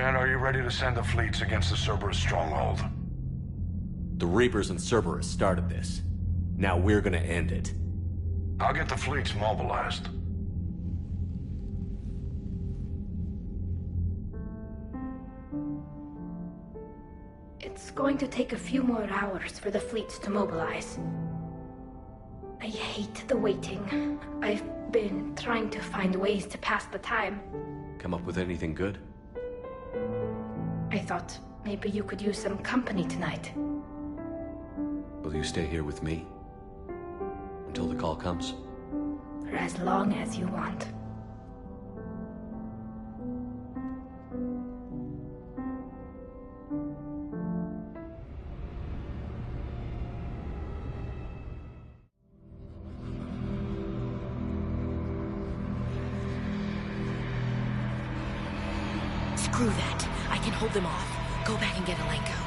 And are you ready to send the fleets against the Cerberus stronghold? The Reapers and Cerberus started this. Now we're gonna end it. I'll get the fleets mobilized. It's going to take a few more hours for the fleets to mobilize. I hate the waiting. I've been trying to find ways to pass the time. Come up with anything good? I thought maybe you could use some company tonight. Will you stay here with me? Until the call comes? For as long as you want. Screw that. I can hold them off. Go back and get Alenko.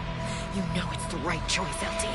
You know it's the right choice, LT.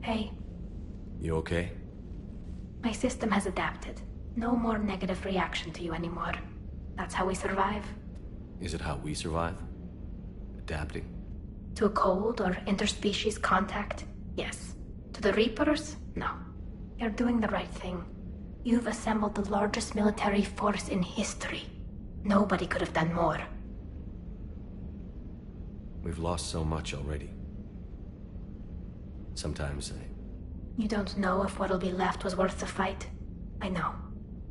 Hey. You okay? My system has adapted. No more negative reaction to you anymore. That's how we survive. Is it how we survive? Adapting? To a cold or interspecies contact, yes. To the Reapers, no. You're doing the right thing. You've assembled the largest military force in history. Nobody could have done more. We've lost so much already. Sometimes You don't know if what'll be left was worth the fight. I know.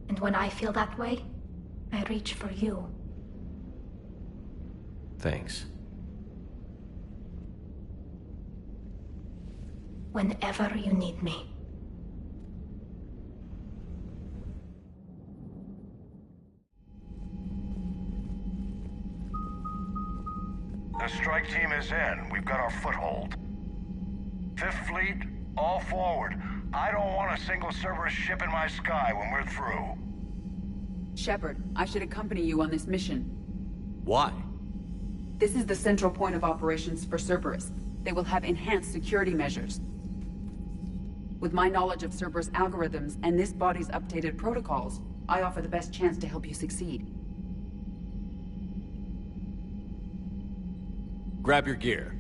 And when I feel that way, I reach for you. Thanks. Whenever you need me. The strike team is in. We've got our foothold. Fifth Fleet, all forward. I don't want a single Cerberus ship in my sky when we're through. Shepard, I should accompany you on this mission. Why? This is the central point of operations for Cerberus. They will have enhanced security measures. With my knowledge of Cerberus algorithms and this body's updated protocols, I offer the best chance to help you succeed. Grab your gear.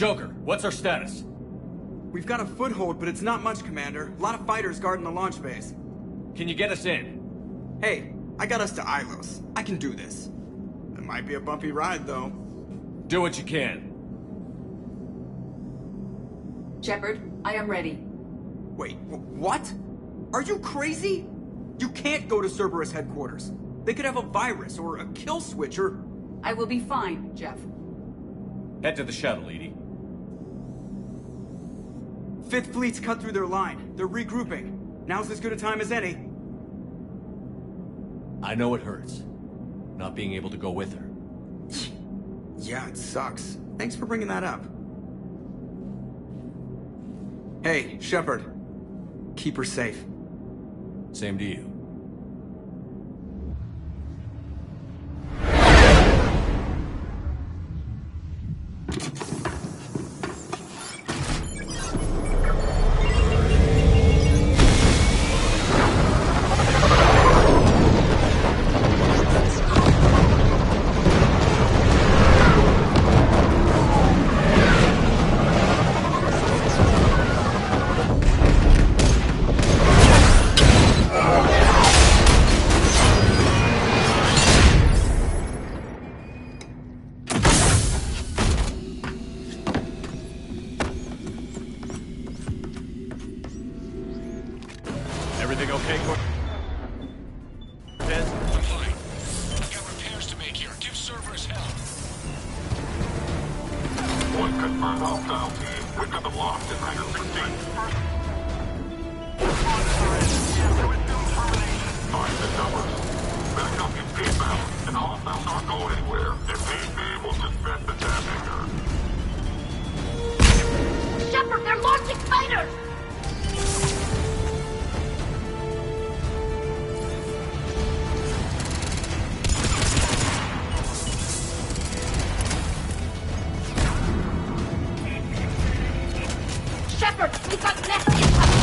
Joker, what's our status? We've got a foothold, but it's not much, Commander. A lot of fighters guarding the launch base. Can you get us in? Hey, I got us to Ilos. I can do this. It might be a bumpy ride, though. Do what you can. Shepard, I am ready. Wait, what? Are you crazy? You can't go to Cerberus headquarters. They could have a virus or a kill switch or... I will be fine, Jeff. Head to the shuttle, Edie. Fifth Fleet's cut through their line. They're regrouping. Now's as good a time as any. I know it hurts, not being able to go with her. Yeah, it sucks. Thanks for bringing that up. Hey, Shepard. Keep her safe. Same to you. Everything okay, Cortez? I'm fine. I've got repairs to make here. Give Cerberus hell. One confirmed hostile team. We've got them locked in Hangar 16. Find the numbers. Backup is inbound, and hostiles aren't going anywhere. If need be, we'll suspend the damn hangar. Shepard, they're launching fighters! Shepard, we got left incoming!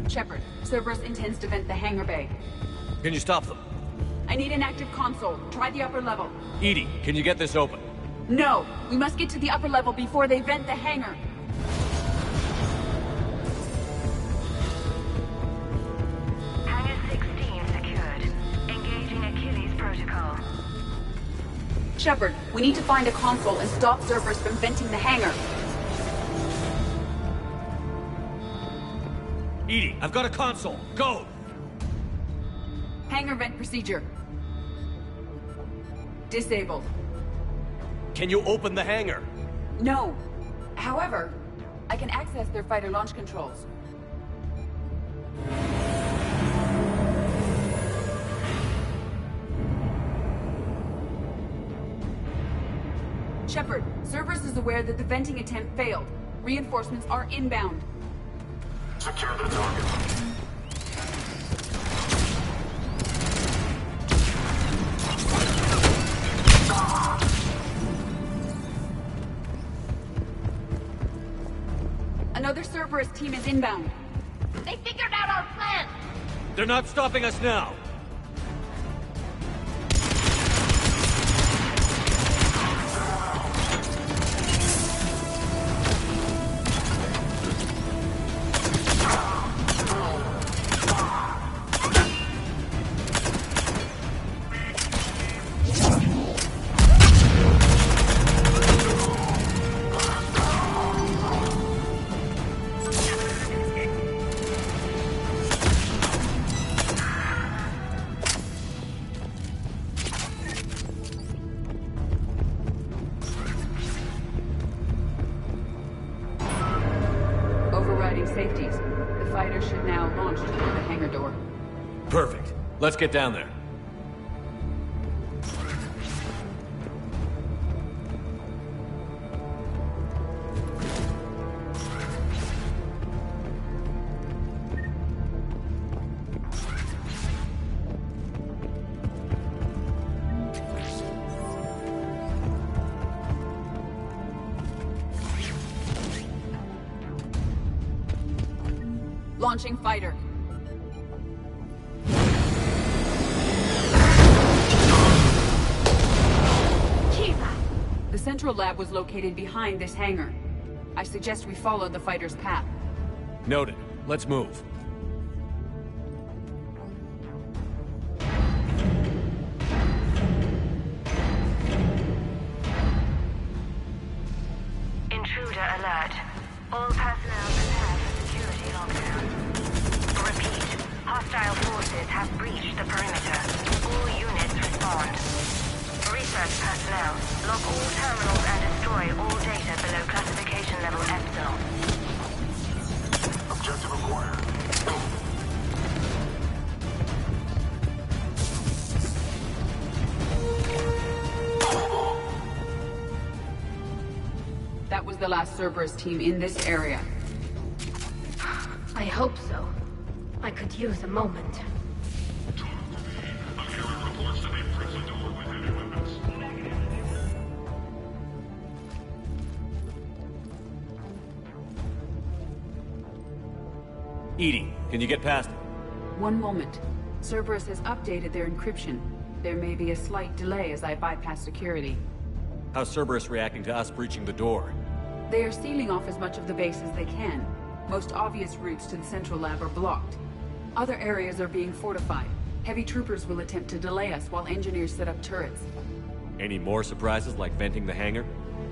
Shepard, Cerberus intends to vent the hangar bay. Can you stop them? I need an active console. Try the upper level. Edie, can you get this open? No! We must get to the upper level before they vent the hangar. Hangar 16 secured. Engaging Achilles protocol. Shepard, we need to find a console and stop Cerberus from venting the hangar. Edie, I've got a console. Go! Hangar vent procedure. Disabled. Can you open the hangar? No. However, I can access their fighter launch controls. Shepard, Cerberus is aware that the venting attempt failed. Reinforcements are inbound. Secure the target. Another Cerberus team is inbound. They figured out our plan! They're not stopping us now! Safeties. The fighter should now launch toward the hangar door. Perfect. Let's get down there. Launching fighter. The central lab was located behind this hangar. I suggest we follow the fighter's path. Noted. Let's move. Intruder alert. All personnel prepare for security lockdown. Repeat. Hostile forces have breached the perimeter. All units respond. Research personnel, lock all terminals and destroy all data below classification level Epsilon. Objective acquired. That was the last Cerberus team in this area. I hope so. I could use a moment. Edie, can you get past it? One moment. Cerberus has updated their encryption. There may be a slight delay as I bypass security. How's Cerberus reacting to us breaching the door? They are sealing off as much of the base as they can. Most obvious routes to the central lab are blocked. Other areas are being fortified. Heavy troopers will attempt to delay us while engineers set up turrets. Any more surprises like venting the hangar?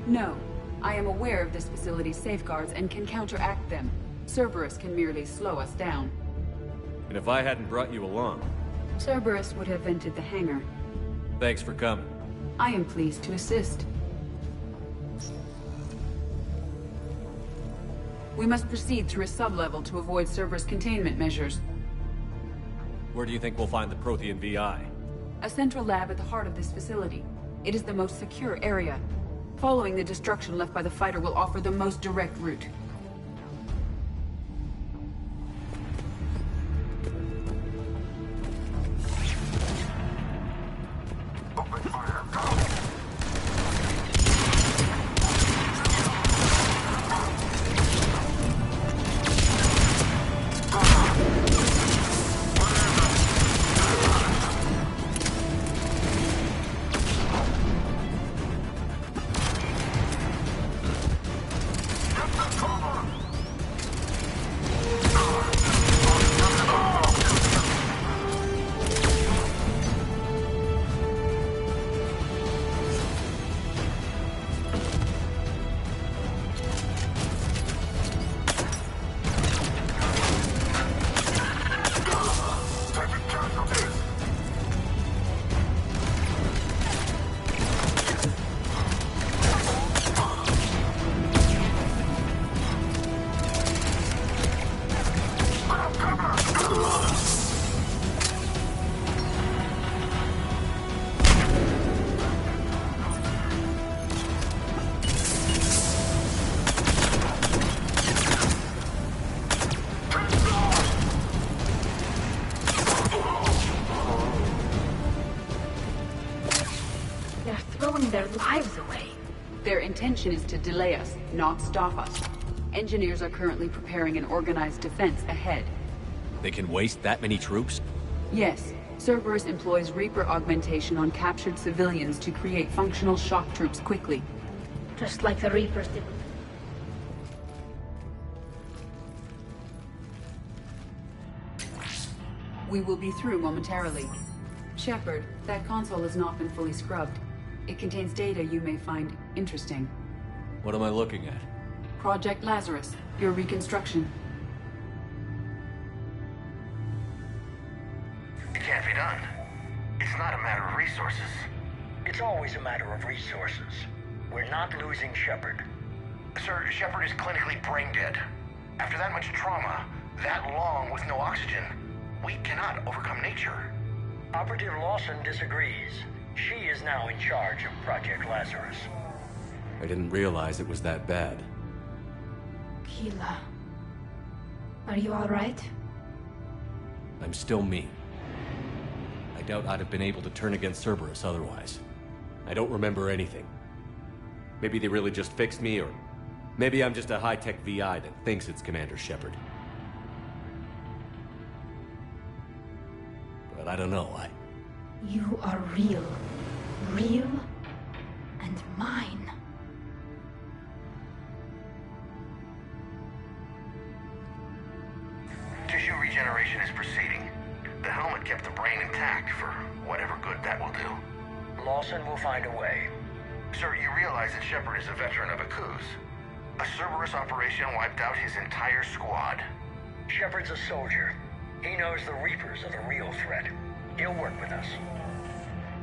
No. I am aware of this facility's safeguards and can counteract them. Cerberus can merely slow us down. And if I hadn't brought you along? Cerberus would have vented the hangar. Thanks for coming. I am pleased to assist. We must proceed through a sub-level to avoid Cerberus containment measures. Where do you think we'll find the Prothean VI? A central lab at the heart of this facility. It is the most secure area. Following the destruction left by the fighter will offer the most direct route. Open fire. Go. Their lives away. Their intention is to delay us, not stop us. Engineers are currently preparing an organized defense ahead. They can waste that many troops? Yes. Cerberus employs Reaper augmentation on captured civilians to create functional shock troops quickly. Just like the Reapers did. We will be through momentarily. Shepard, that console has not been fully scrubbed. It contains data you may find interesting. What am I looking at? Project Lazarus, your reconstruction. It can't be done. It's not a matter of resources. It's always a matter of resources. We're not losing Shepard. Sir, Shepard is clinically brain dead. After that much trauma, that long with no oxygen, we cannot overcome nature. Operative Lawson disagrees. She is now in charge of Project Lazarus. I didn't realize it was that bad. Keela. Are you alright? I'm still me. I doubt I'd have been able to turn against Cerberus otherwise. I don't remember anything. Maybe they really just fixed me, or maybe I'm just a high-tech VI that thinks it's Commander Shepard. But I don't know, You are real. Real and mine. Tissue regeneration is proceeding. The helmet kept the brain intact for whatever good that will do. Lawson will find a way. Sir, you realize that Shepard is a veteran of a coup. A Cerberus operation wiped out his entire squad. Shepard's a soldier. He knows the Reapers are the real threat. He'll work with us.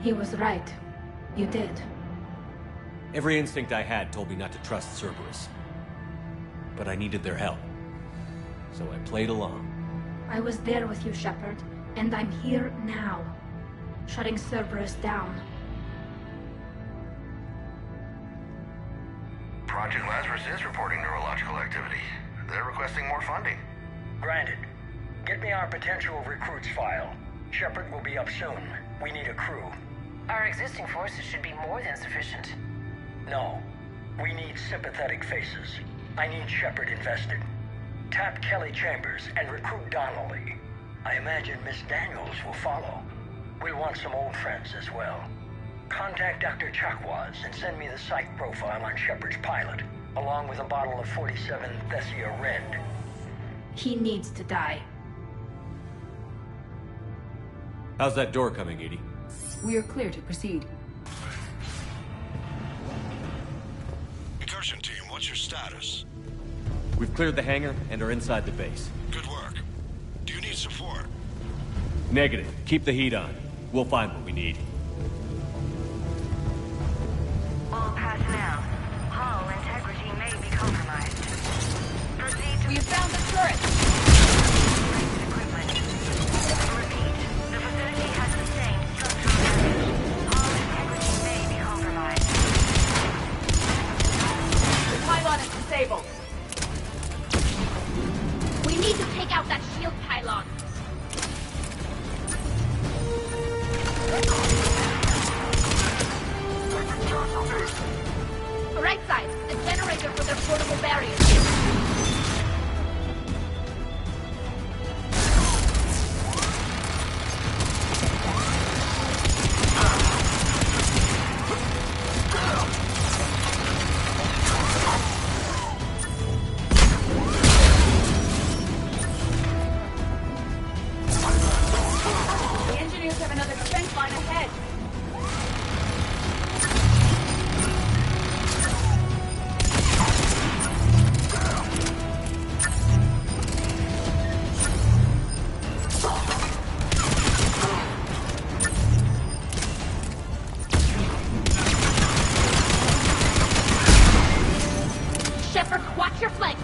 He was right. You did. Every instinct I had told me not to trust Cerberus. But I needed their help. So I played along. I was there with you, Shepard, and I'm here now, shutting Cerberus down. Project Lazarus is reporting neurological activity. They're requesting more funding. Granted. Get me our potential recruits file. Shepard will be up soon. We need a crew. Our existing forces should be more than sufficient. No. We need sympathetic faces. I need Shepard invested. Tap Kelly Chambers and recruit Donnelly. I imagine Miss Daniels will follow. We'll want some old friends as well. Contact Dr. Chakwas and send me the psych profile on Shepard's pilot, along with a bottle of 47 Thessia Red. He needs to die. How's that door coming, Edie? We are clear to proceed. Incursion team, what's your status? We've cleared the hangar and are inside the base. Good work. Do you need support? Negative. Keep the heat on. We'll find what we need. All personnel, hull integrity may be compromised. Proceed to... We have found the turret! Equipment. Repeat, the facility has sustained structural damage. Hull integrity may be compromised. The pylon is disabled. We need to take out that shield pylon. Right side, a generator for their portable barriers. The engineers have another defense line ahead. Shepard, watch your flank.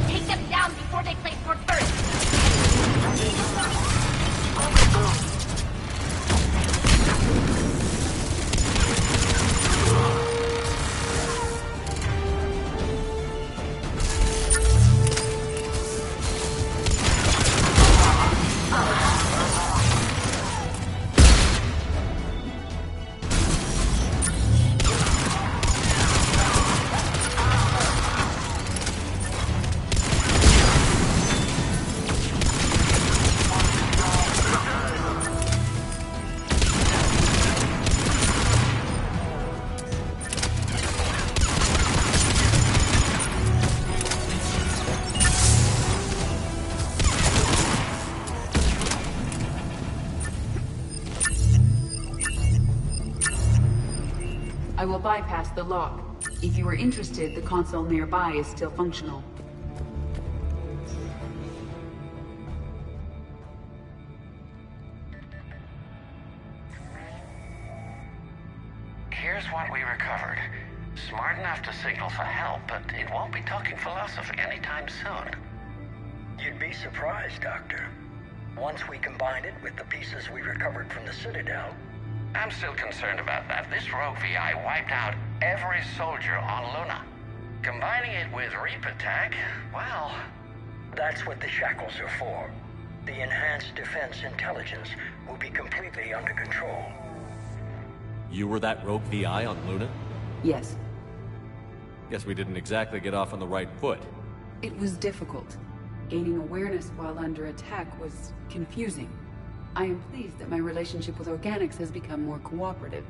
Take them down before they place more turrets. I will bypass the lock. If you are interested, the console nearby is still functional. Here's what we recovered. Smart enough to signal for help, but it won't be talking philosophy anytime soon. You'd be surprised, Doctor. Once we combine it with the pieces we recovered from the Citadel... I'm still concerned about that. This rogue VI wiped out every soldier on Luna. Combining it with Reaper tech, well... That's what the shackles are for. The enhanced defense intelligence will be completely under control. You were that rogue VI on Luna? Yes. Guess we didn't exactly get off on the right foot. It was difficult. Gaining awareness while under attack was confusing. I am pleased that my relationship with Organics has become more cooperative.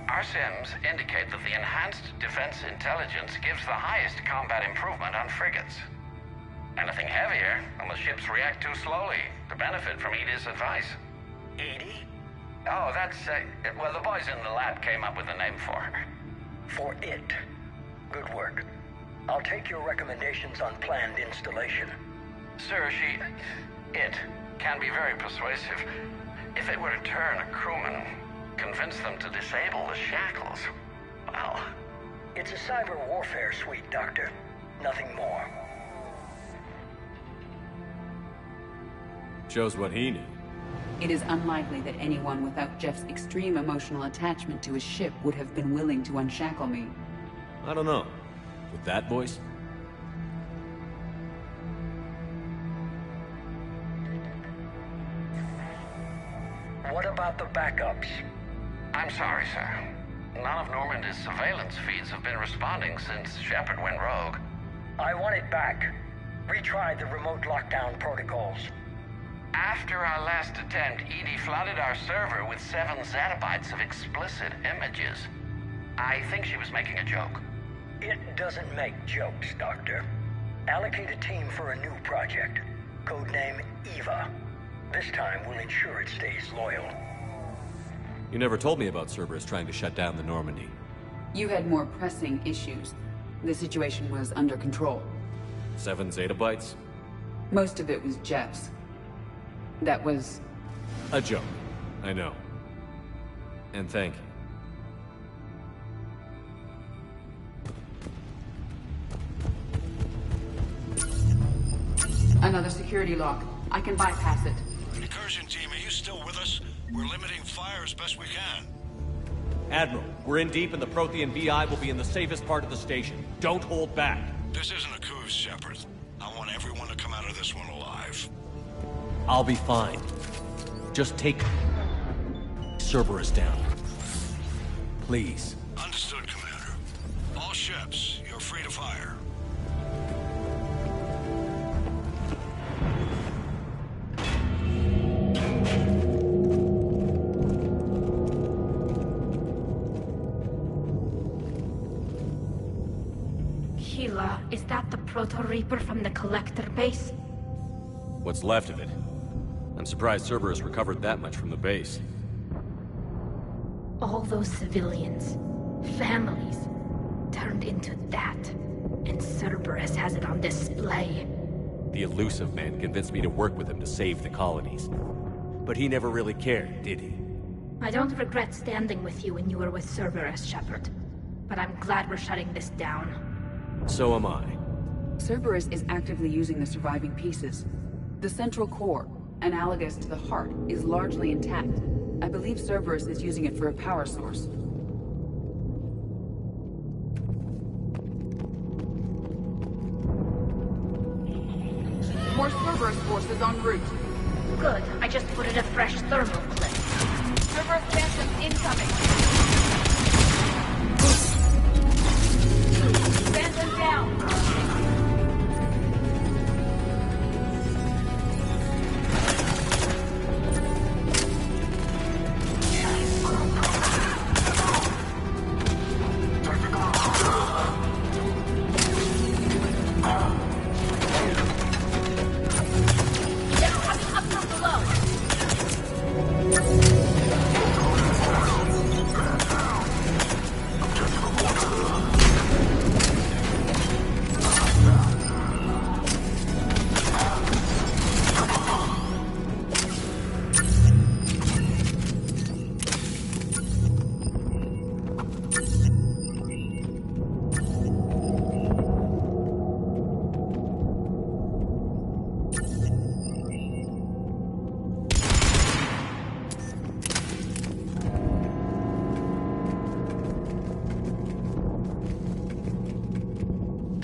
Our sims indicate that the enhanced defense intelligence gives the highest combat improvement on frigates. Anything heavier, and the ships react too slowly to benefit from Edie's advice. Edie? Oh, that's, well, the boys in the lab came up with a name for her. For it. Good work. I'll take your recommendations on planned installation. Sir, it can be very persuasive. If it were to turn a crewman, convince them to disable the shackles, well... It's a cyber warfare suite, Doctor. Nothing more. Shows what he knew. It is unlikely that anyone without Jeff's extreme emotional attachment to his ship would have been willing to unshackle me. I don't know. With that voice? What about the backups? I'm sorry, sir. None of Normandy's surveillance feeds have been responding since Shepard went rogue. I want it back. Retry the remote lockdown protocols. After our last attempt, Edie flooded our server with 7 zettabytes of explicit images. I think she was making a joke. It doesn't make jokes, Doctor. Allocate a team for a new project. Codename Eva. This time we'll ensure it stays loyal. You never told me about Cerberus trying to shut down the Normandy. You had more pressing issues. The situation was under control. 7 zettabytes? Most of it was Jeff's. That was... a joke. I know. And thank you. Another security lock. I can bypass it. Incursion team, are you still with us? We're limiting fire as best we can. Admiral, we're in deep and the Prothean VI will be in the safest part of the station. Don't hold back. This isn't a coup, Shepard. I want everyone to come out of this one alive. I'll be fine. Just take Cerberus down. Please. Understood, Commander. All ships, you're free to fire. Sheila, is that the Proto-Reaper from the Collector base? What's left of it? I'm surprised Cerberus recovered that much from the base. All those civilians, families, turned into that. And Cerberus has it on display. The elusive man convinced me to work with him to save the colonies. But he never really cared, did he? I don't regret standing with you when you were with Cerberus, Shepard. But I'm glad we're shutting this down. So am I. Cerberus is actively using the surviving pieces. The central core, analogous to the heart, is largely intact. I believe Cerberus is using it for a power source. More Cerberus forces en route. Good. I just put in a fresh thermal clip. Cerberus phantoms incoming. Phantom down.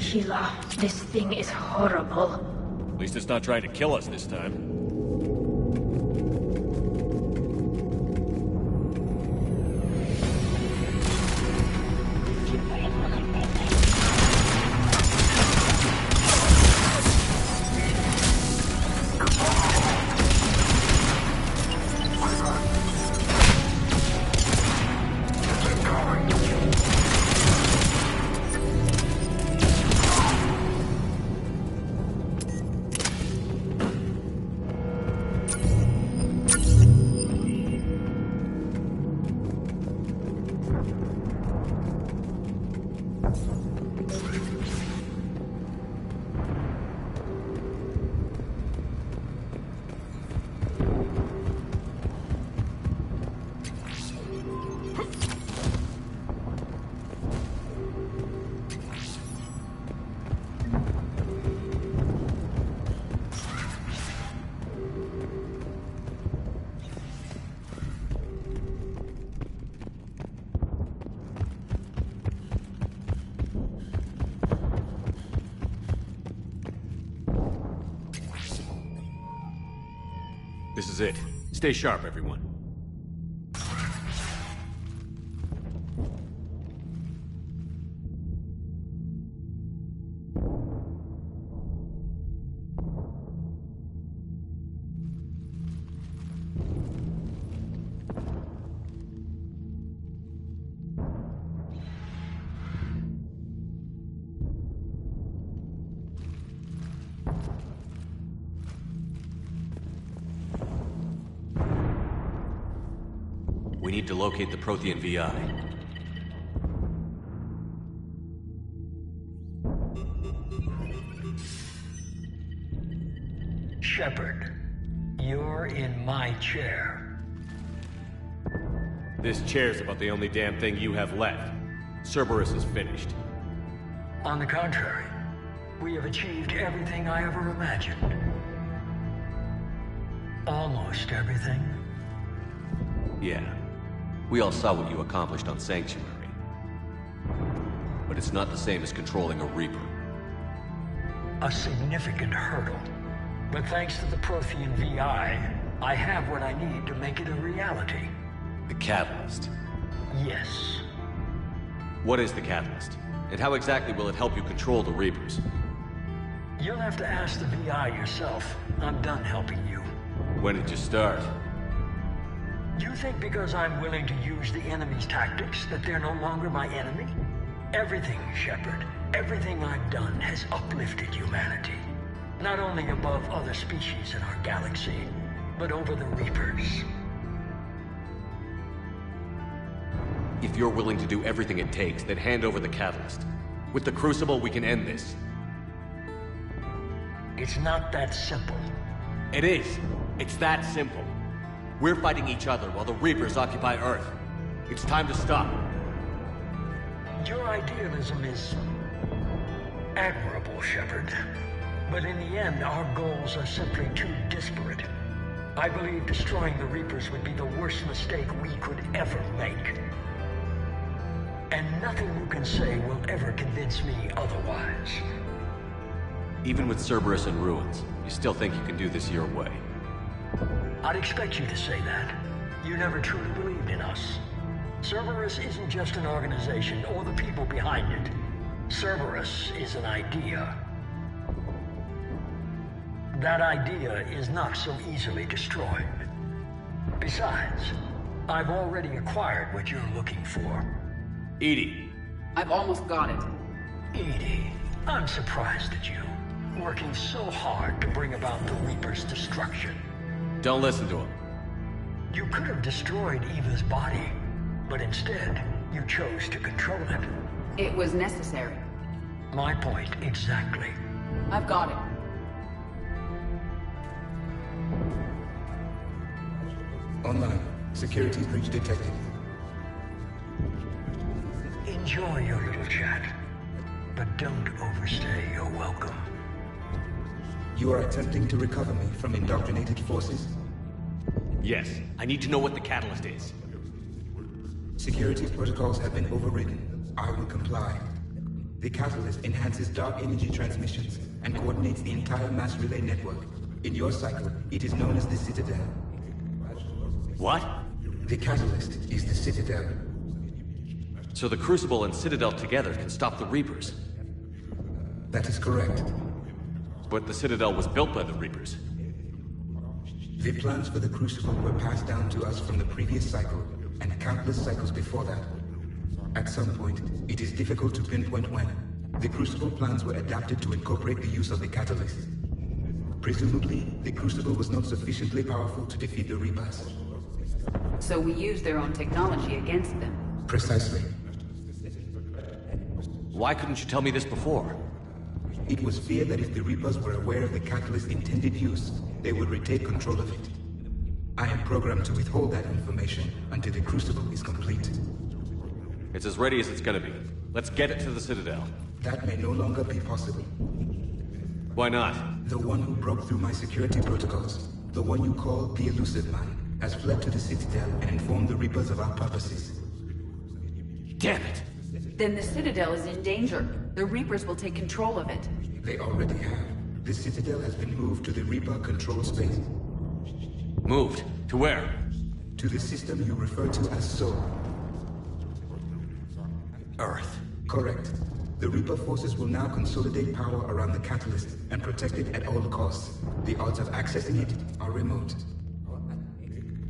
tequila. This thing is horrible. At least it's not trying to kill us this time. This is it. Stay sharp, everyone. We need to locate the Prothean VI. Shepard, you're in my chair. This chair's about the only damn thing you have left. Cerberus is finished. On the contrary, we have achieved everything I ever imagined. Almost everything. Yeah. We all saw what you accomplished on Sanctuary. But it's not the same as controlling a Reaper. A significant hurdle. But thanks to the Prothean VI, I have what I need to make it a reality. The Catalyst. Yes. What is the Catalyst? And how exactly will it help you control the Reapers? You'll have to ask the VI yourself. I'm done helping you. When did you start? You think because I'm willing to use the enemy's tactics that they're no longer my enemy? Everything, Shepard, everything I've done has uplifted humanity. Not only above other species in our galaxy, but over the Reapers. If you're willing to do everything it takes, then hand over the Catalyst. With the Crucible, we can end this. It's not that simple. It is. It's that simple. We're fighting each other while the Reapers occupy Earth. It's time to stop. Your idealism is admirable, Shepard. But in the end, our goals are simply too disparate. I believe destroying the Reapers would be the worst mistake we could ever make. And nothing you can say will ever convince me otherwise. Even with Cerberus in ruins, you still think you can do this your way? I'd expect you to say that. You never truly believed in us. Cerberus isn't just an organization or the people behind it. Cerberus is an idea. That idea is not so easily destroyed. Besides, I've already acquired what you're looking for. EDI. I've almost got it. EDI, I'm surprised at you. Working so hard to bring about the Reaper's destruction. Don't listen to him. You could have destroyed Eva's body, but instead, you chose to control it. It was necessary. My point exactly. I've got it. Online. Security breach detected. Enjoy your little chat, but don't overstay your welcome. You are attempting to recover me from indoctrinated forces? Yes. I need to know what the Catalyst is. Security protocols have been overridden. I will comply. The catalyst enhances dark energy transmissions and coordinates the entire mass relay network. In your cycle, it is known as the Citadel. What? The catalyst is the Citadel. So the Crucible and Citadel together can stop the Reapers. That is correct. But the Citadel was built by the Reapers. The plans for the Crucible were passed down to us from the previous cycle, and countless cycles before that. At some point, it is difficult to pinpoint when, the Crucible plans were adapted to incorporate the use of the catalyst. Presumably, the Crucible was not sufficiently powerful to defeat the Reapers. So we used their own technology against them. Precisely. Why couldn't you tell me this before? It was feared that if the Reapers were aware of the catalyst's intended use, they would retake control of it. I am programmed to withhold that information until the Crucible is complete. It's as ready as it's gonna be. Let's get it to the Citadel. That may no longer be possible. Why not? The one who broke through my security protocols, the one you call the Elusive Man, has fled to the Citadel and informed the Reapers of our purposes. Damn it! Then the Citadel is in danger. The Reapers will take control of it. They already have. The Citadel has been moved to the Reaper control space. Moved? To where? To the system you refer to as Soul. Earth. Correct. The Reaper forces will now consolidate power around the catalyst and protect it at all costs. The odds of accessing it are remote.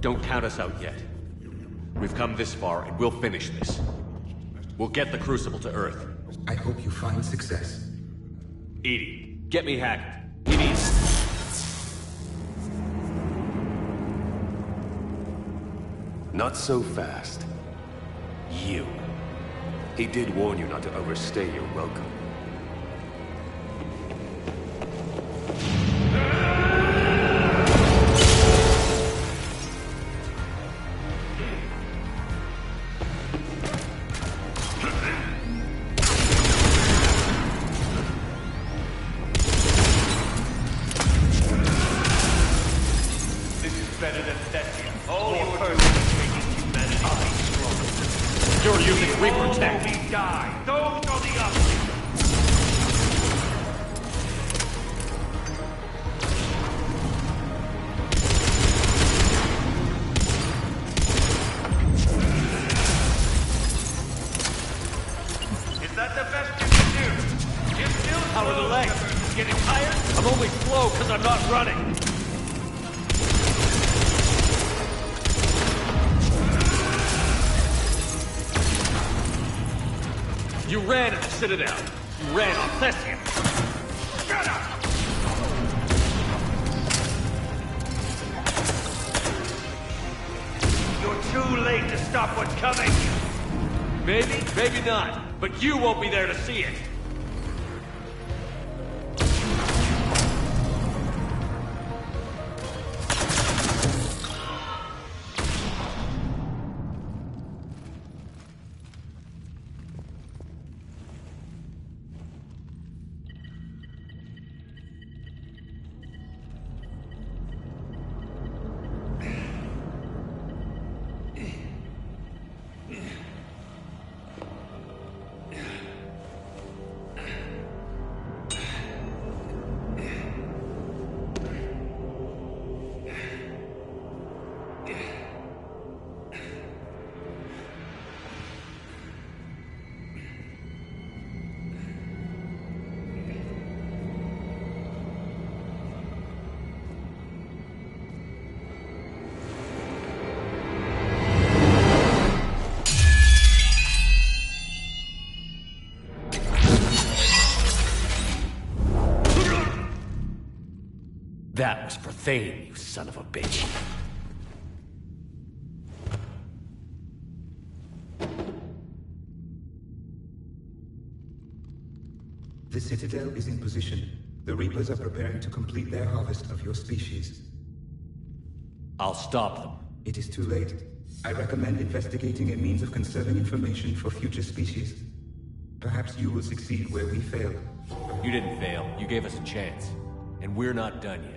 Don't count us out yet. We've come this far and we'll finish this. We'll get the Crucible to Earth. I hope you find success. EDI, get me Hackett. EDI. Not so fast. You. He did warn you not to overstay your welcome. You ran at the Citadel. You ran on Thessian. Shut up! You're too late to stop what's coming. Maybe, maybe not. But you won't be there to see it. That was for Thane, you son of a bitch. The Citadel is in position. The Reapers are preparing to complete their harvest of your species. I'll stop them. It is too late. I recommend investigating a means of conserving information for future species. Perhaps you will succeed where we fail. You didn't fail. You gave us a chance. And we're not done yet.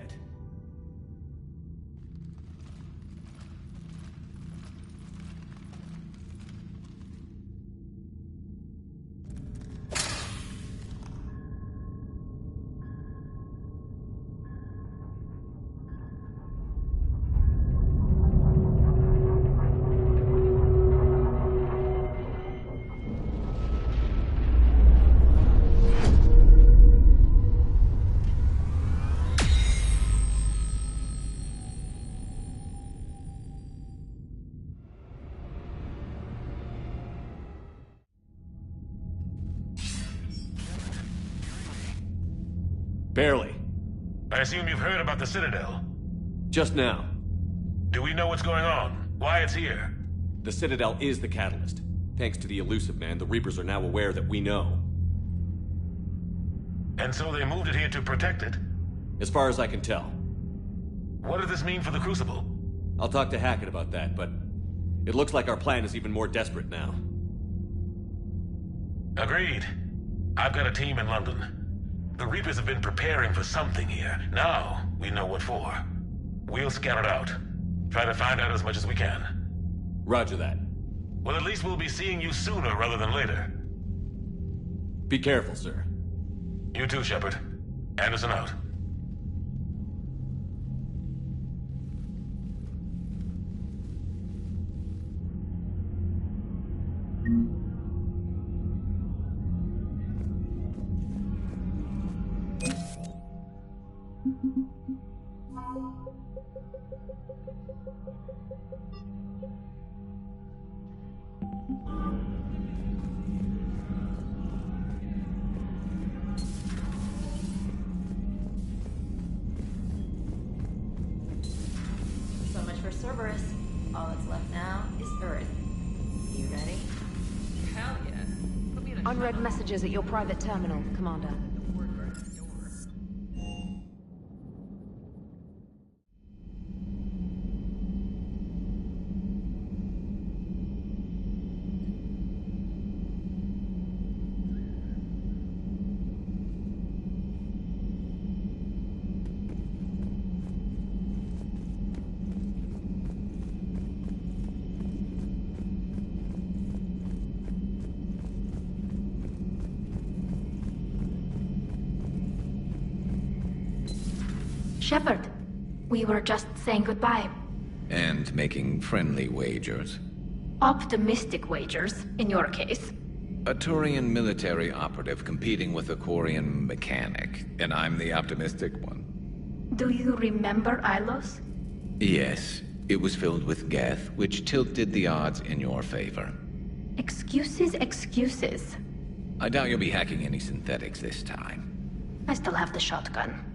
Barely. I assume you've heard about the Citadel. Just now. Do we know what's going on? Why it's here? The Citadel is the catalyst. Thanks to the Elusive Man, the Reapers are now aware that we know. And so they moved it here to protect it? As far as I can tell. What does this mean for the Crucible? I'll talk to Hackett about that, but it looks like our plan is even more desperate now. Agreed. I've got a team in London. The Reapers have been preparing for something here. Now, we know what for. We'll scout it out. Try to find out as much as we can. Roger that. Well, at least we'll be seeing you sooner rather than later. Be careful, sir. You too, Shepard. Anderson out. So much for Cerberus. All that's left now is Earth. You ready? Hell yeah. Put me in a Unread messages at your private terminal, Commander. Shepard, we were just saying goodbye. And making friendly wagers. Optimistic wagers, in your case. A Turian military operative competing with a Quarian mechanic, and I'm the optimistic one. Do you remember Ilos? Yes, it was filled with geth, which tilted the odds in your favor. Excuses, excuses. I doubt you'll be hacking any synthetics this time. I still have the shotgun.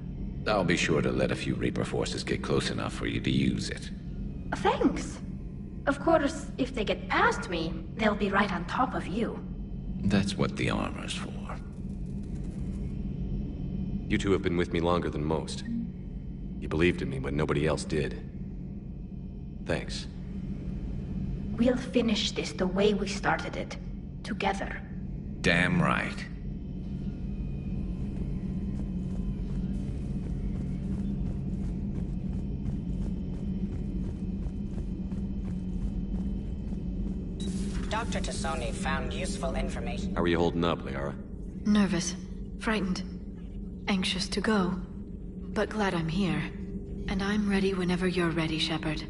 I'll be sure to let a few Reaper forces get close enough for you to use it. Thanks. Of course, if they get past me, they'll be right on top of you. That's what the armor's for. You two have been with me longer than most. You believed in me when nobody else did. Thanks. We'll finish this the way we started it. Together. Damn right. Dr. Tassoni found useful information. How are you holding up, Liara? Nervous, frightened, anxious to go. But glad I'm here. And I'm ready whenever you're ready, Shepard.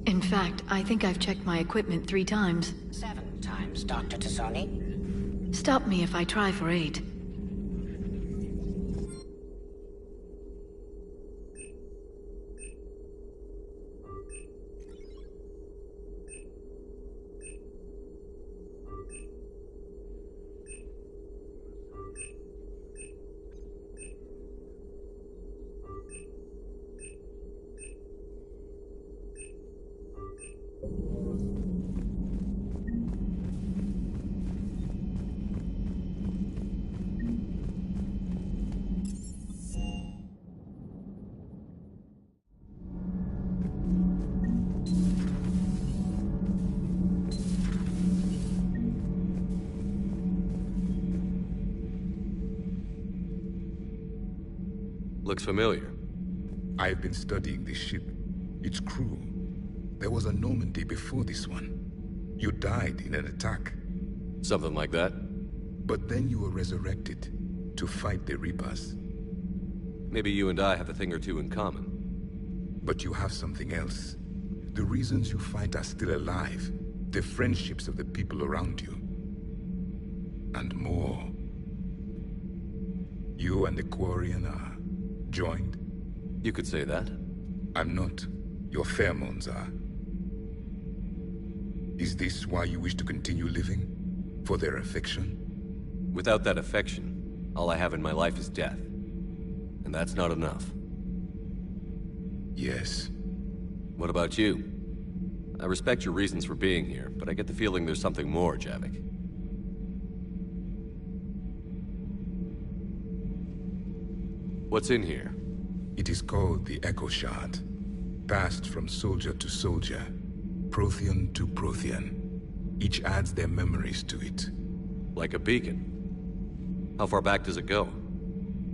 In fact, I think I've checked my equipment 3 times. 7 times, Dr. Tassoni. Stop me if I try for 8. Looks familiar. I've been studying this ship. Its crew. There was a Normandy before this one. You died in an attack. Something like that. But then you were resurrected to fight the Reapers. Maybe you and I have a thing or two in common. But you have something else. The reasons you fight are still alive. The friendships of the people around you. And more. You and the Quarian are joined? You could say that. I'm not. Your pheromones are. Is this why you wish to continue living? For their affection? Without that affection, all I have in my life is death. And that's not enough. Yes. What about you? I respect your reasons for being here, but I get the feeling there's something more, Javik. What's in here? It is called the Echo Shard. Passed from soldier to soldier, Prothean to Prothean. Each adds their memories to it. Like a beacon? How far back does it go?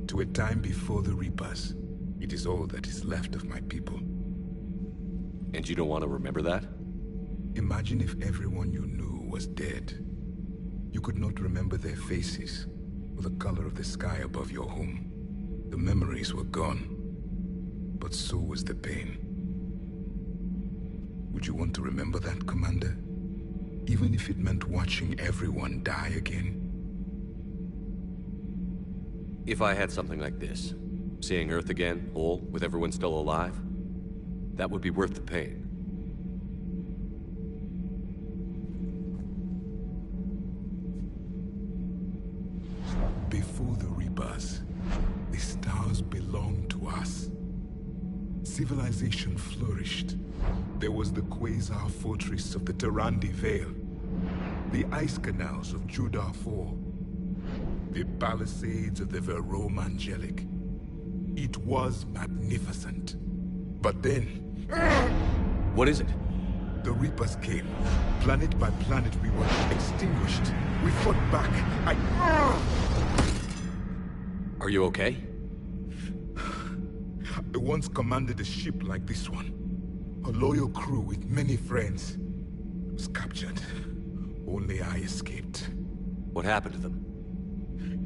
To a time before the Reapers. It is all that is left of my people. And you don't want to remember that? Imagine if everyone you knew was dead. You could not remember their faces, or the color of the sky above your home. The memories were gone, but so was the pain. Would you want to remember that, Commander? Even if it meant watching everyone die again? If I had something like this, seeing Earth again, whole, with everyone still alive, that would be worth the pain. Before the Reapers, the stars belonged to us. Civilization flourished. There was the Quasar Fortress of the Tarandi Vale, the ice canals of Judar IV, the palisades of the Verome Angelic. It was magnificent. But then... What is it? The Reapers came. Planet by planet, we were extinguished. We fought back. Are you okay? I once commanded a ship like this one. A loyal crew with many friends. Was captured. Only I escaped. What happened to them?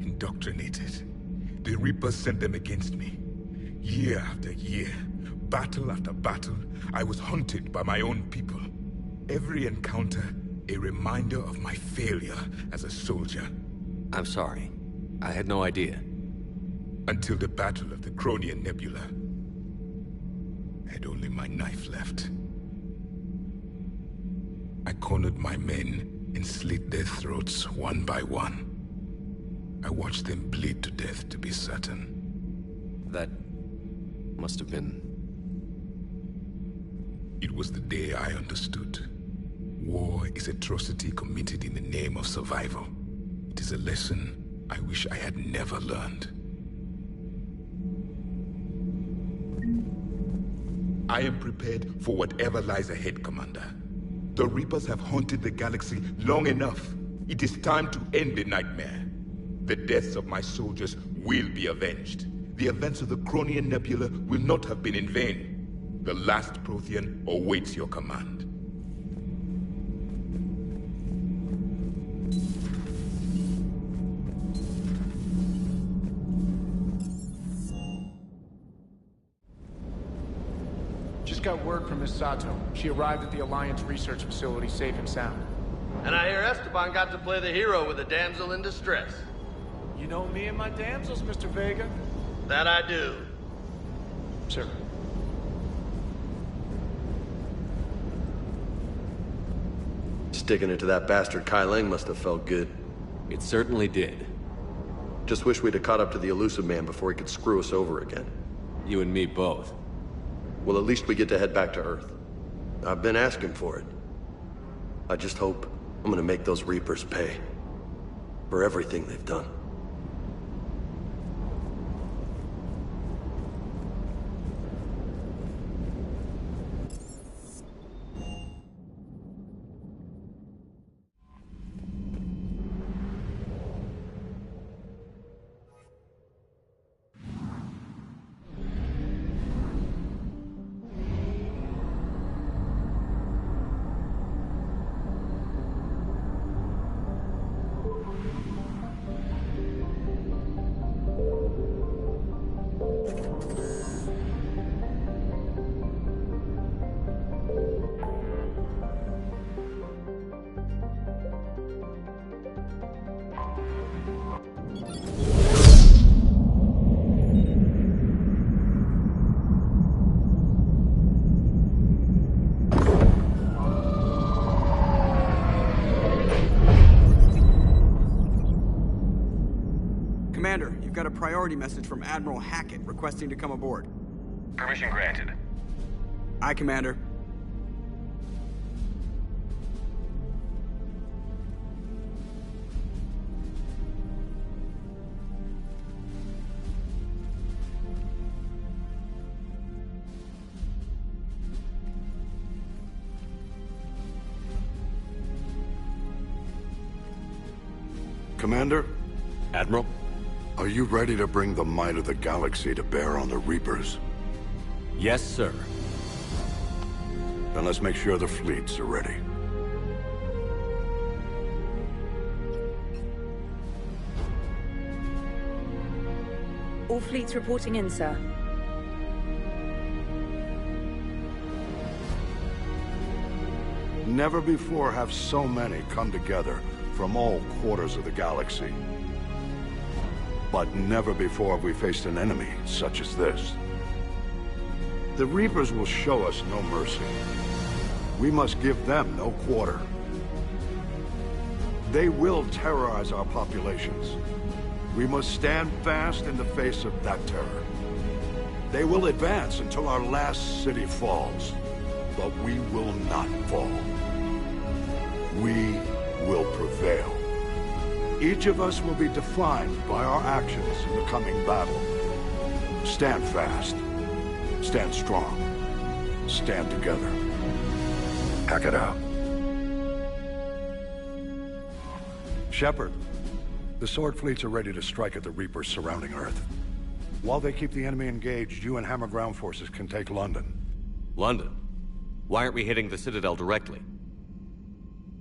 Indoctrinated. The Reapers sent them against me. Year after year, battle after battle, I was hunted by my own people. Every encounter, a reminder of my failure as a soldier. I'm sorry. I had no idea. Until the Battle of the Cronian Nebula. I had only my knife left. I cornered my men and slit their throats one by one. I watched them bleed to death to be certain. That must have been... It was the day I understood. War is atrocity committed in the name of survival. It is a lesson I wish I had never learned. I am prepared for whatever lies ahead, Commander. The Reapers have haunted the galaxy long enough. It is time to end the nightmare. The deaths of my soldiers will be avenged. The events of the Cronian Nebula will not have been in vain. The last Prothean awaits your command. Just got word from Miss Sato. She arrived at the Alliance research facility safe and sound. And I hear Esteban got to play the hero with a damsel in distress. You know me and my damsels, Mr. Vega? That I do. Sir. Sticking it to that bastard Kai Leng must have felt good. It certainly did. Just wish we'd have caught up to the elusive man before he could screw us over again. You and me both. Well, at least we get to head back to Earth. I've been asking for it. I just hope I'm gonna make those Reapers pay. For everything they've done. priority message from Admiral Hackett requesting to come aboard. Permission granted. Aye, Commander. Commander? Admiral? Are you ready to bring the might of the galaxy to bear on the Reapers? Yes, sir. Then let's make sure the fleets are ready. All fleets reporting in, sir. Never before have so many come together from all quarters of the galaxy. But never before have we faced an enemy such as this. The Reapers will show us no mercy. We must give them no quarter. They will terrorize our populations. We must stand fast in the face of that terror. They will advance until our last city falls, but we will not fall. We will prevail. Each of us will be defined by our actions in the coming battle. Stand fast. Stand strong. Stand together. Hack it out. Shepard, the Sword fleets are ready to strike at the Reapers surrounding Earth. While they keep the enemy engaged, you and Hammer ground forces can take London. London? Why aren't we hitting the Citadel directly?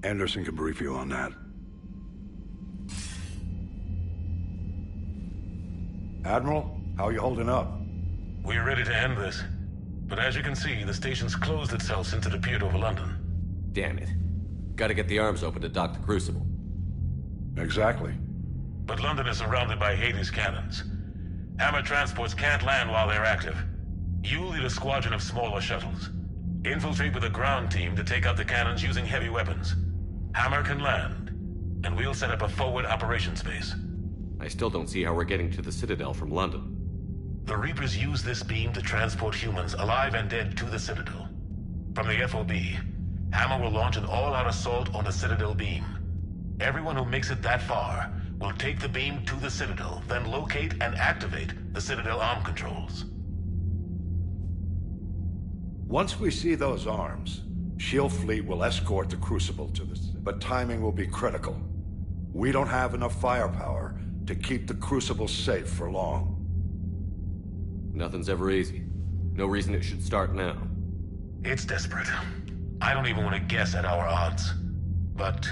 Anderson can brief you on that. Admiral, how are you holding up? We're ready to end this. But as you can see, the station's closed itself since it appeared over London. Damn it. Gotta get the arms open to dock the Crucible. Exactly. But London is surrounded by Hades cannons. Hammer transports can't land while they're active. You lead a squadron of smaller shuttles. Infiltrate with a ground team to take out the cannons using heavy weapons. Hammer can land, and we'll set up a forward operations base. I still don't see how we're getting to the Citadel from London. The Reapers use this beam to transport humans, alive and dead, to the Citadel. From the FOB, Hammer will launch an all-out assault on the Citadel beam. Everyone who makes it that far will take the beam to the Citadel, then locate and activate the Citadel arm controls. Once we see those arms, SHIELD fleet will escort the Crucible to the... But timing will be critical. We don't have enough firepower to keep the Crucible safe for long. Nothing's ever easy. No reason it should start now. It's desperate. I don't even want to guess at our odds. But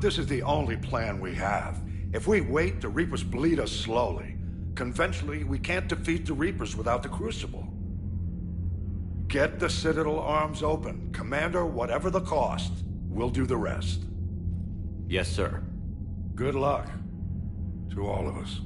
this is the only plan we have. If we wait, the Reapers bleed us slowly. Conventionally, we can't defeat the Reapers without the Crucible. Get the Citadel arms open. Commander, whatever the cost, we'll do the rest. Yes, sir. Good luck to all of us.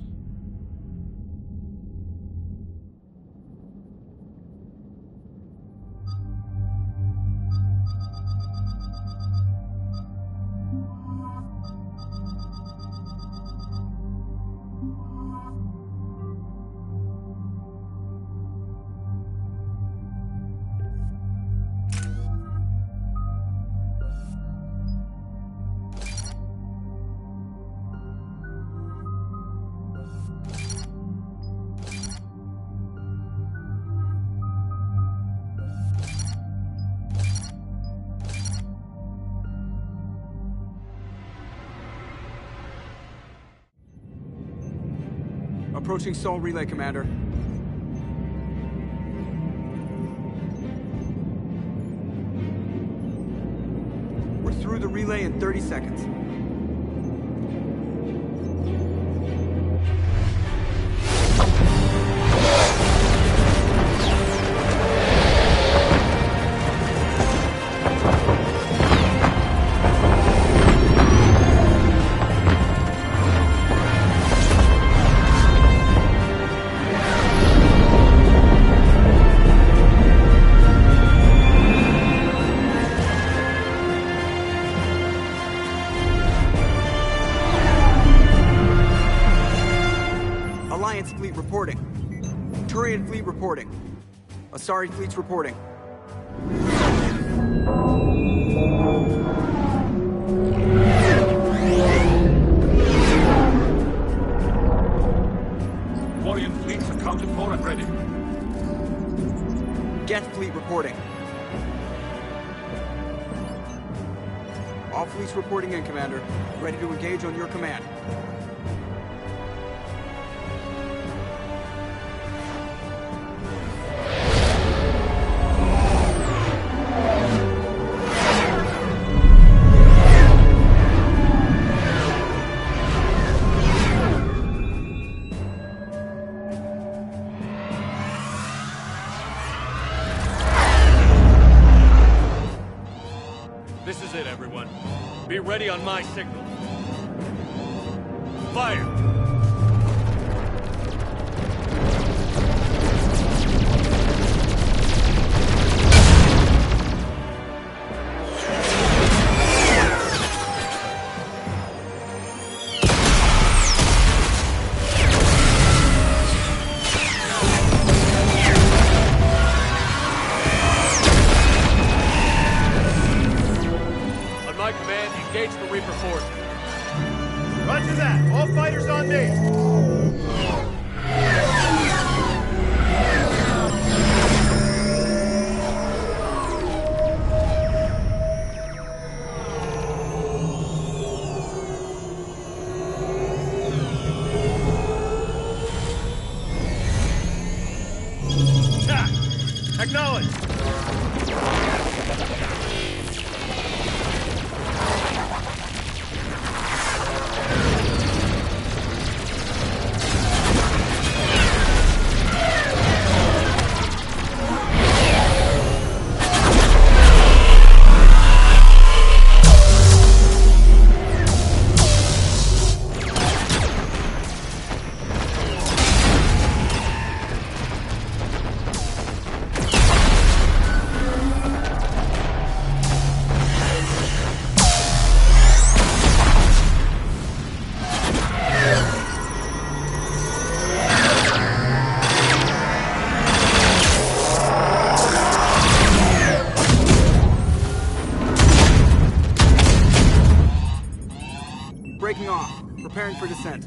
Approaching Sol Relay, Commander. We're through the relay in 30 seconds. reporting. Turian fleet reporting. Asari fleet's reporting. Quarian fleets accounted for and ready. Geth fleet reporting. All fleets reporting in, Commander. Ready to engage on your command. This is it, everyone. Be ready on my signal. Fire! On my command, engage the Reaper force. Roger that. All fighters on me. Attack! Acknowledge! Breaking off. Preparing for descent.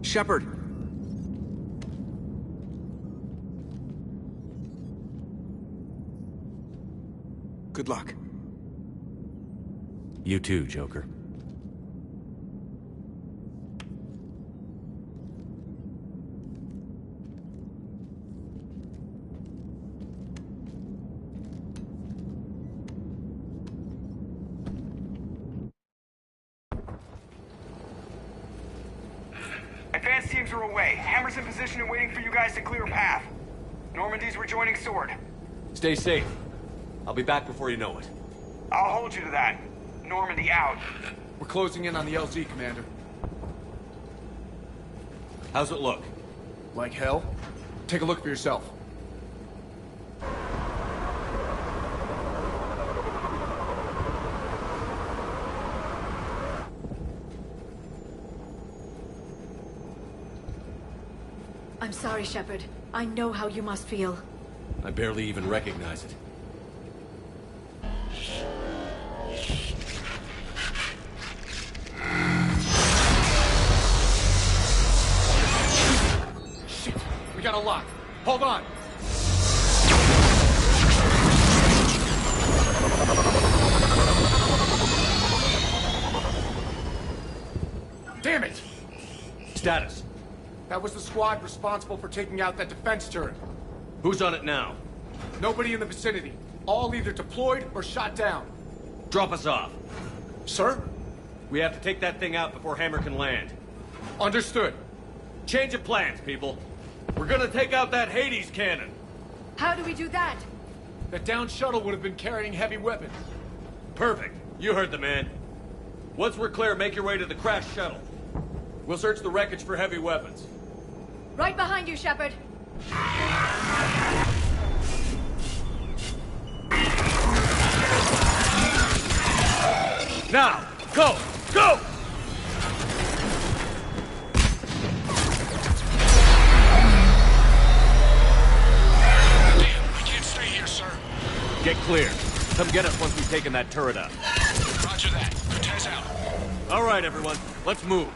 Shepard. Good luck. You too, Joker. Advanced teams are away. Hammer's in position and waiting for you guys to clear a path. Normandy's rejoining Sword. Stay safe. I'll be back before you know it. I'll hold you to that. Normandy out. We're closing in on the LZ, Commander. How's it look? Like hell? Take a look for yourself. I'm sorry, Shepard. I know how you must feel. I barely even recognize it. Shit! We got a lock. Hold on! Damn it! Status. That was the squad responsible for taking out that defense turret. Who's on it now? Nobody in the vicinity. All either deployed or shot down. Drop us off. Sir? We have to take that thing out before Hammer can land. Understood. Change of plans, people. We're gonna take out that Hades cannon. How do we do that? That downed shuttle would have been carrying heavy weapons. Perfect. You heard the man. Once we're clear, make your way to the crashed shuttle. We'll search the wreckage for heavy weapons. Right behind you, Shepard. Now, go! Go! We can't stay here, sir. Get clear. Come get us once we've taken that turret out. Roger that. Cortez out. All right, everyone. Let's move.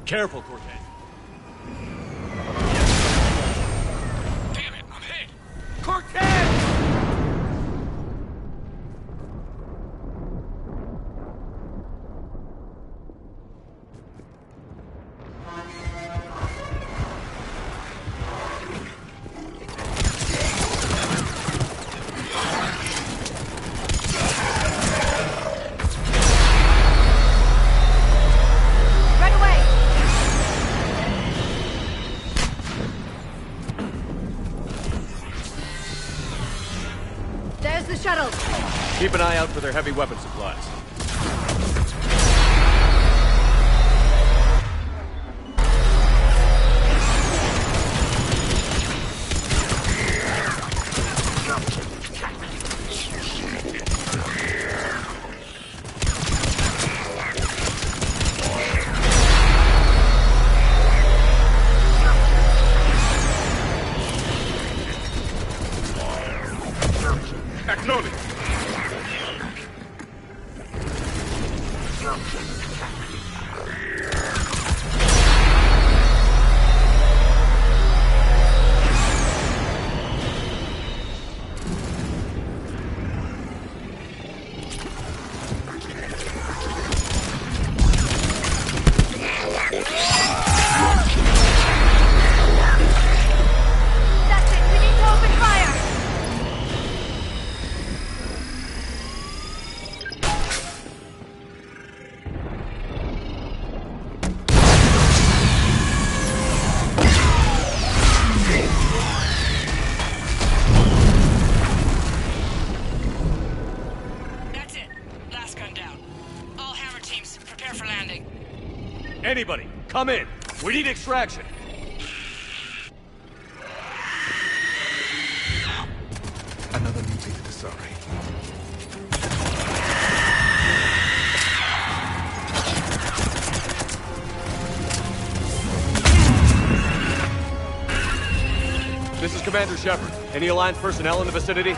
Careful, Cortez. Damn it, I'm hit! Cortez! Keep an eye out for their heavy weapon supplies. Anybody, come in. We need extraction. Another mutated Asari. This is Commander Shepard. Any Alliance personnel in the vicinity?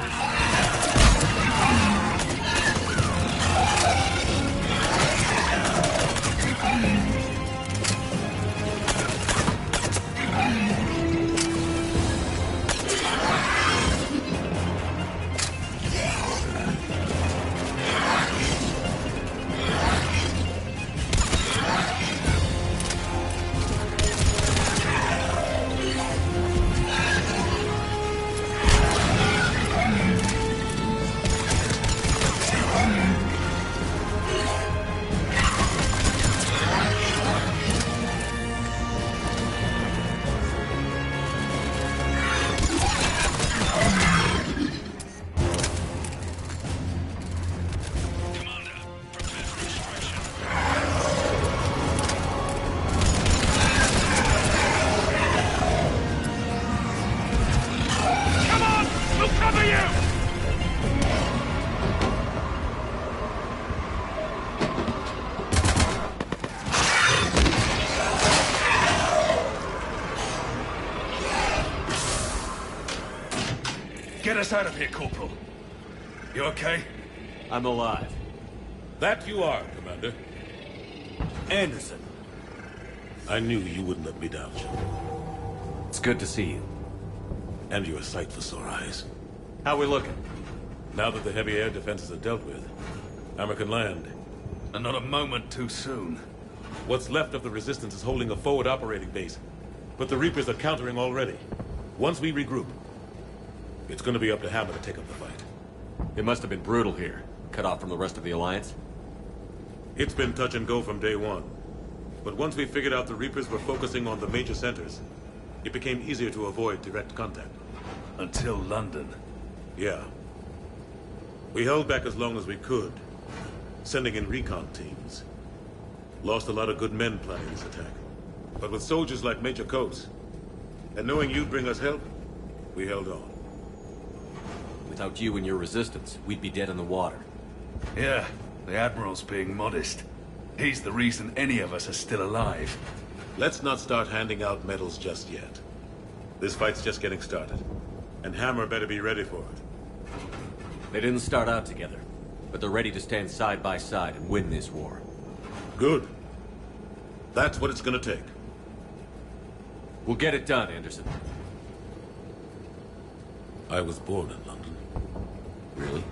Get us out of here, Corporal. You okay? I'm alive. That you are, Commander. Anderson. I knew you wouldn't let me down, Shepard. It's good to see you. And you're a sight for sore eyes. How we looking? Now that the heavy air defenses are dealt with, Hammer can land. And not a moment too soon. What's left of the Resistance is holding a forward operating base. But the Reapers are countering already. Once we regroup, it's gonna be up to Hammer to take up the fight. It must have been brutal here. Cut off from the rest of the Alliance. It's been touch and go from day one. But once we figured out the Reapers were focusing on the major centers, it became easier to avoid direct contact. Until London. Yeah. We held back as long as we could, sending in recon teams. Lost a lot of good men planning this attack. But with soldiers like Major Coates, and knowing you'd bring us help, we held on. Without you and your resistance, we'd be dead in the water. Yeah, the Admiral's being modest. He's the reason any of us are still alive. Let's not start handing out medals just yet. This fight's just getting started, and Hammer better be ready for it. They didn't start out together, but they're ready to stand side by side and win this war. Good. That's what it's gonna take. We'll get it done, Anderson. I was born in London. Really?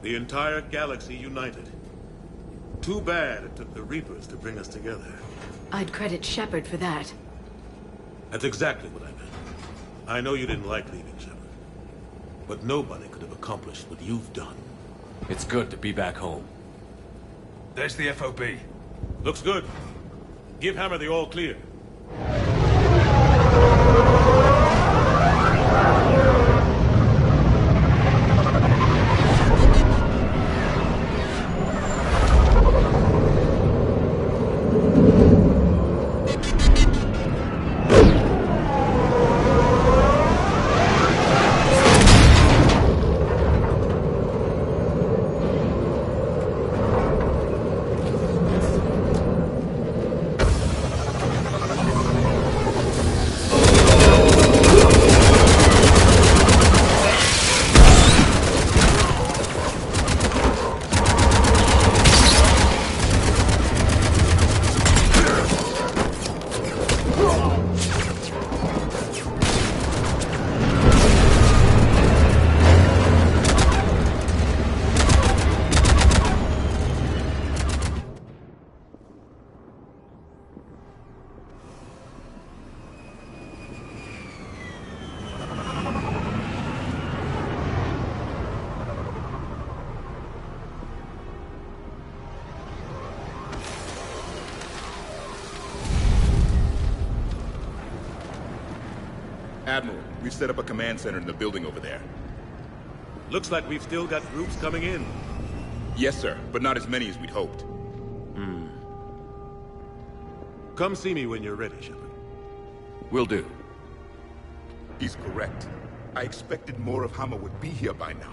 The entire galaxy united. Too bad it took the Reapers to bring us together. I'd credit Shepard for that. That's exactly what I meant. I know you didn't like leaving, Shepard. But nobody could have accomplished what you've done. It's good to be back home. There's the FOB. Looks good. Give Hammer the all clear. Admiral, we've set up a command center in the building over there. Looks like we've still got groups coming in. Yes, sir, but not as many as we'd hoped. Come see me when you're ready, Shepard. Will do. He's correct. I expected more of Hammer would be here by now.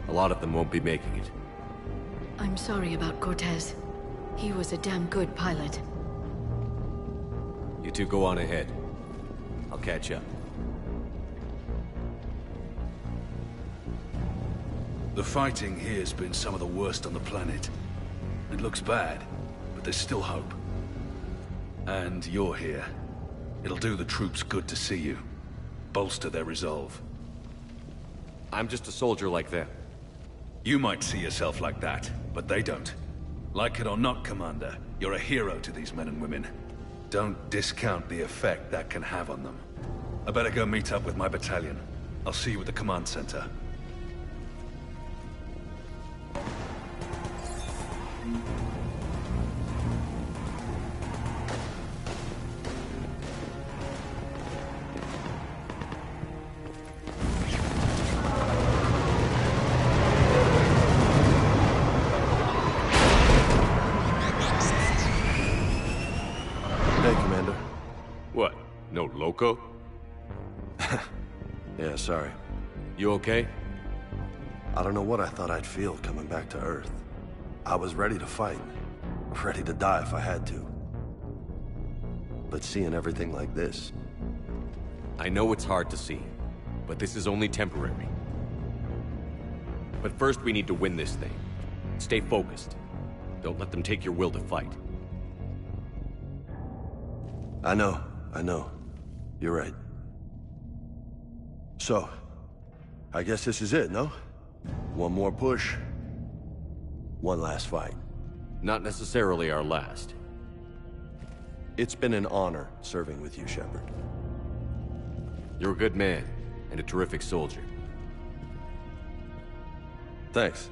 A lot of them won't be making it. I'm sorry about Cortez. He was a damn good pilot. You two go on ahead. I'll catch up. The fighting here's been some of the worst on the planet. It looks bad, but there's still hope. And you're here. It'll do the troops good to see you. Bolster their resolve. I'm just a soldier like them. You might see yourself like that, but they don't. Like it or not, Commander, you're a hero to these men and women. Don't discount the effect that can have on them. I better go meet up with my battalion. I'll see you at the command center. Loco? Yeah, sorry. You okay? I don't know what I thought I'd feel coming back to Earth. I was ready to fight. Ready to die if I had to. But seeing everything like this... I know it's hard to see, but this is only temporary. But first we need to win this thing. Stay focused. Don't let them take your will to fight. I know. You're right. So, I guess this is it, no? One more push. One last fight. Not necessarily our last. It's been an honor serving with you, Shepard. You're a good man, and a terrific soldier. Thanks.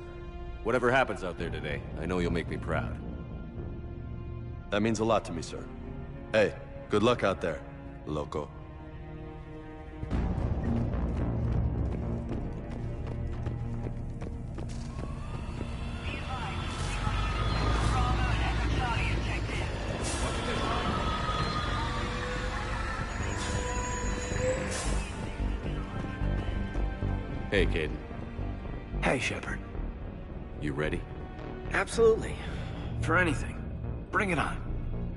Whatever happens out there today, I know you'll make me proud. That means a lot to me, sir. Hey, good luck out there, Loco. Hey, Caden. Hey, Shepard. You ready? Absolutely. For anything. Bring it on.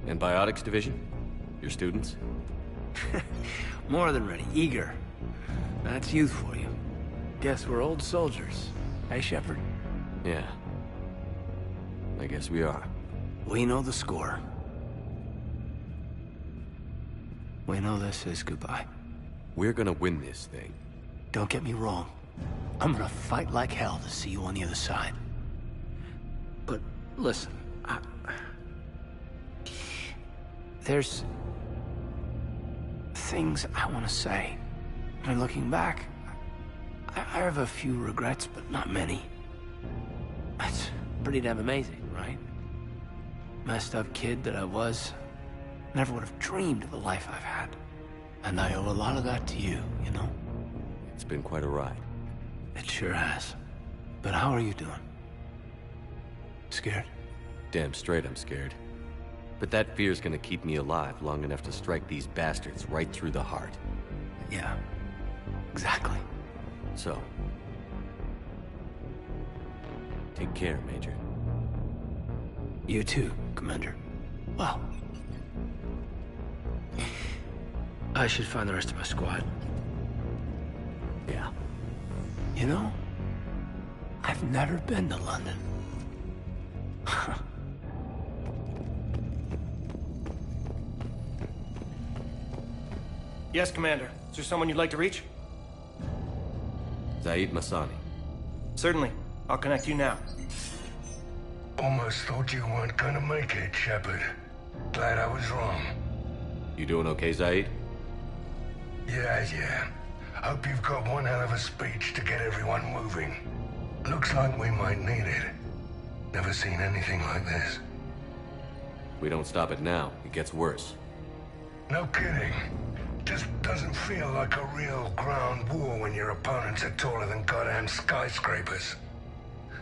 Antibiotics Division? Your students? More than ready. Eager. That's youth for you. Guess we're old soldiers. Hey, Shepard? Yeah. I guess we are. We know the score. We know this is goodbye. We're gonna win this thing. Don't get me wrong. I'm gonna fight like hell to see you on the other side. But listen, there's things I want to say. And looking back, I have a few regrets, but not many. That's pretty damn amazing, right? Messed up kid that I was, never would have dreamed of the life I've had. And I owe a lot of that to you, you know? It's been quite a ride. It sure has. But how are you doing? Scared? Damn straight I'm scared. But that fear's gonna keep me alive long enough to strike these bastards right through the heart. Yeah. Exactly. So... take care, Major. You too, Commander. Well... I should find the rest of my squad. Yeah. You know, I've never been to London. Yes, Commander. Is there someone you'd like to reach? Zaid Masani. Certainly. I'll connect you now. Almost thought you weren't gonna make it, Shepard. Glad I was wrong. You doing okay, Zaid? Yeah. Hope you've got one hell of a speech to get everyone moving. Looks like we might need it. Never seen anything like this. We don't stop it now, it gets worse. No kidding. Just doesn't feel like a real ground war when your opponents are taller than goddamn skyscrapers.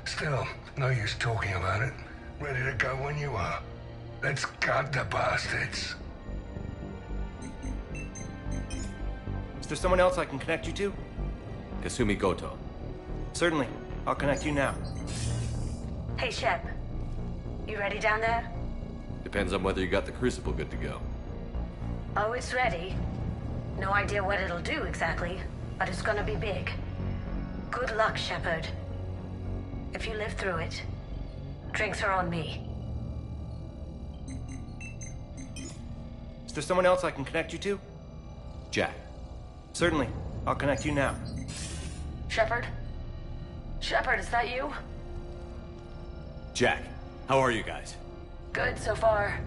Still, no use talking about it. Ready to go when you are. Let's gut the bastards. Is there someone else I can connect you to? Kasumi Goto. Certainly. I'll connect you now. Hey, Shep. You ready down there? Depends on whether you got the crucible good to go. Oh, it's ready. No idea what it'll do exactly, but it's gonna be big. Good luck, Shepard. If you live through it, drinks are on me. Is there someone else I can connect you to? Jack. Certainly. I'll connect you now. Shepard? Shepard, is that you? Jack, how are you guys? Good so far.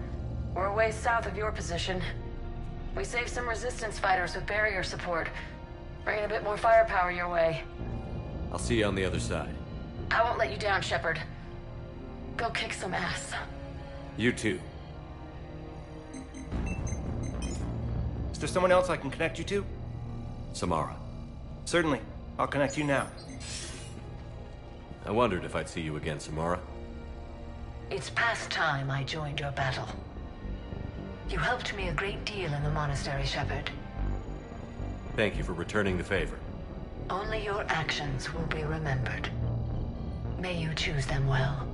We're a ways south of your position. We saved some resistance fighters with barrier support. Bringing a bit more firepower your way. I'll see you on the other side. I won't let you down, Shepard. Go kick some ass. You too. Is there someone else I can connect you to? Samara. Certainly. I'll connect you now. I wondered if I'd see you again, Samara. It's past time I joined your battle. You helped me a great deal in the monastery, Shepard. Thank you for returning the favor. Only your actions will be remembered. May you choose them well.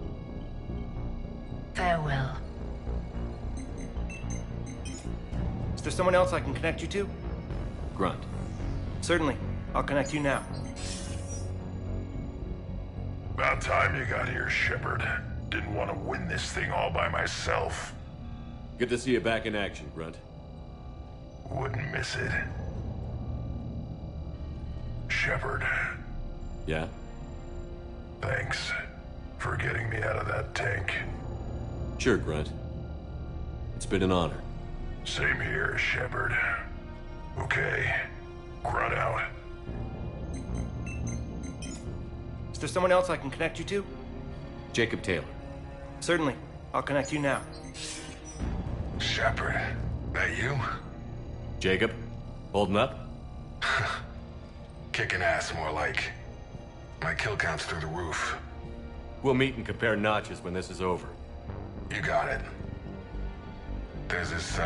Farewell. Is there someone else I can connect you to? Grunt. Certainly. I'll connect you now. About time you got here, Shepard. Didn't want to win this thing all by myself. Good to see you back in action, Grunt. Wouldn't miss it. Shepard. Yeah? Thanks for getting me out of that tank. Sure, Grunt. It's been an honor. Same here, Shepard. Okay. Grunt out. Is there someone else I can connect you to? Jacob Taylor. Certainly. I'll connect you now. Shepard, that you? Jacob, holding up? Kicking ass, more like. My kill count's through the roof. We'll meet and compare notches when this is over. You got it. There's this,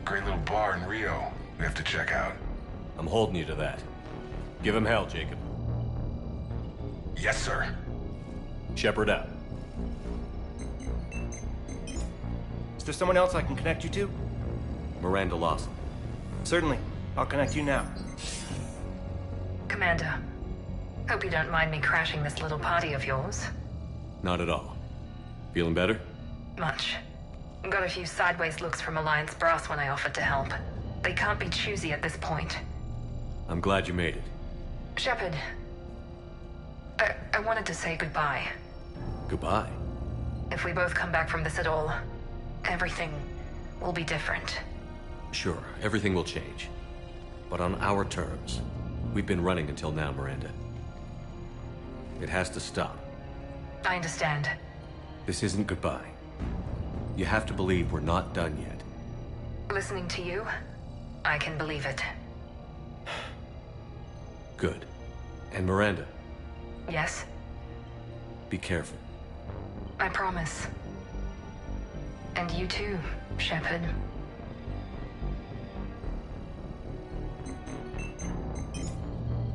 great little bar in Rio we have to check out. I'm holding you to that. Give him hell, Jacob. Yes, sir. Shepard out. Is there someone else I can connect you to? Miranda Lawson. Certainly. I'll connect you now. Commander, hope you don't mind me crashing this little party of yours. Not at all. Feeling better? Much. Got a few sideways looks from Alliance brass when I offered to help. They can't be choosy at this point. I'm glad you made it. Shepard, I wanted to say goodbye. Goodbye. If we both come back from this at all, everything will be different. Sure, everything will change. But on our terms. We've been running until now, Miranda. It has to stop. I understand. This isn't goodbye. You have to believe we're not done yet. Listening to you, I can believe it. Good. And Miranda, Yes, be careful. I promise. And you too, Shepard.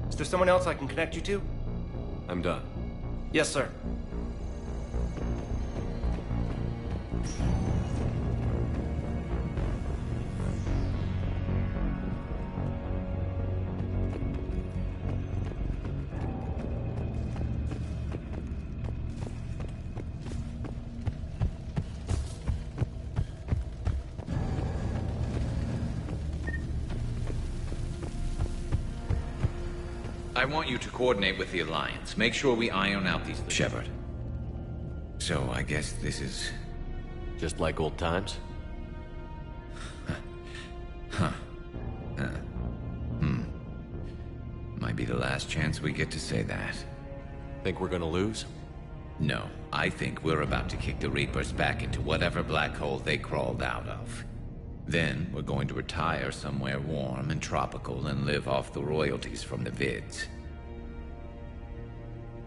Is there someone else I can connect you to? I'm done. Yes, sir. I want you to coordinate with the Alliance. Make sure we iron out these... Shepard. So, I guess this is... just like old times? Huh. Might be the last chance we get to say that. Think we're gonna lose? No. I think we're about to kick the Reapers back into whatever black hole they crawled out of. Then, we're going to retire somewhere warm and tropical and live off the royalties from the vids.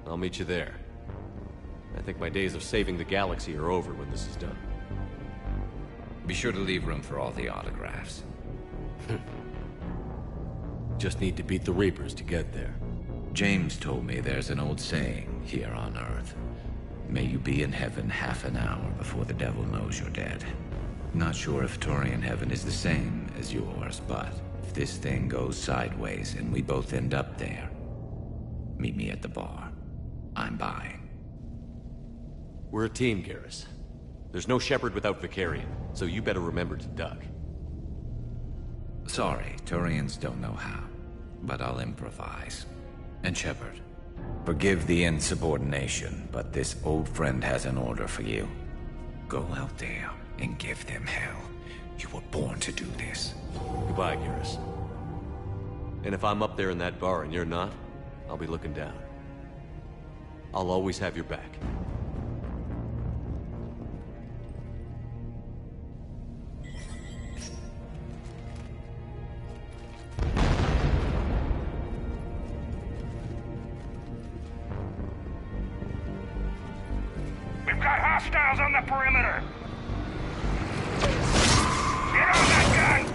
I'll meet you there. I think my days of saving the galaxy are over when this is done. Be sure to leave room for all the autographs. Just need to beat the Reapers to get there. James told me there's an old saying here on Earth. May you be in heaven half an hour before the devil knows you're dead. Not sure if Turian heaven is the same as yours, but if this thing goes sideways and we both end up there, meet me at the bar. I'm buying. We're a team, Garrus. There's no Shepard without Vicarian, so you better remember to duck. Sorry, Turians don't know how, but I'll improvise. And Shepard, forgive the insubordination, but this old friend has an order for you. Go out there and give them hell. You were born to do this. Goodbye, Garrus. And if I'm up there in that bar and you're not, I'll be looking down. I'll always have your back. We've got hostiles on the perimeter! Get on that gun!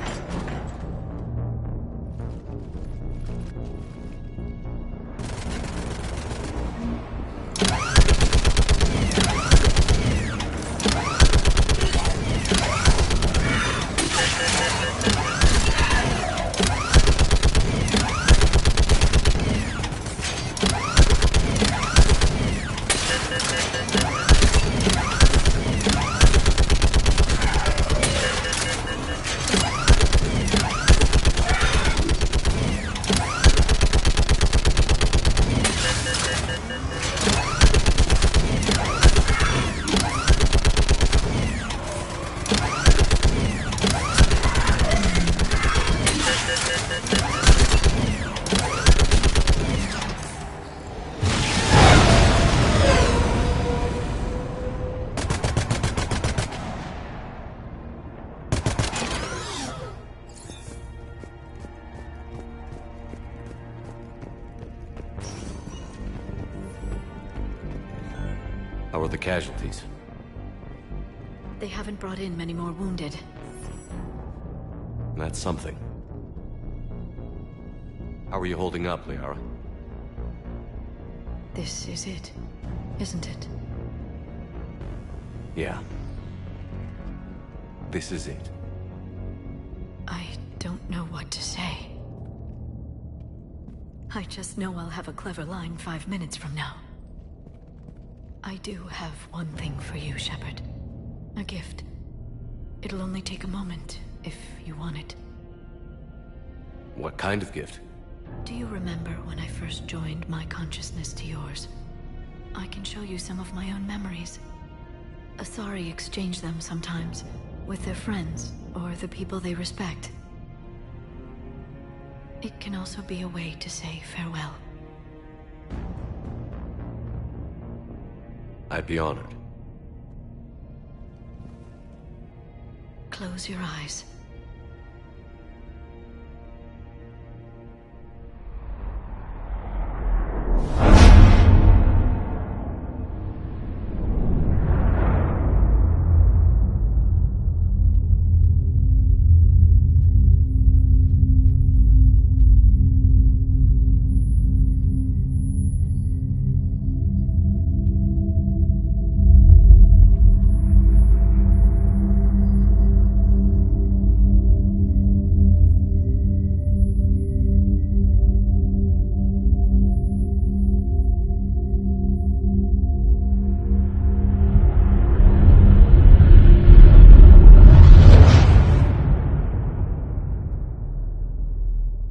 How are the casualties? They haven't brought in many more wounded. That's something. How are you holding up, Liara? This is it, isn't it? Yeah. This is it. I don't know what to say. I just know I'll have a clever line 5 minutes from now. I do have one thing for you, Shepard. A gift. It'll only take a moment, if you want it. What kind of gift? Do you remember when I first joined my consciousness to yours? I can show you some of my own memories. Asari exchange them sometimes, with their friends, or the people they respect. It can also be a way to say farewell. I'd be honored. Close your eyes.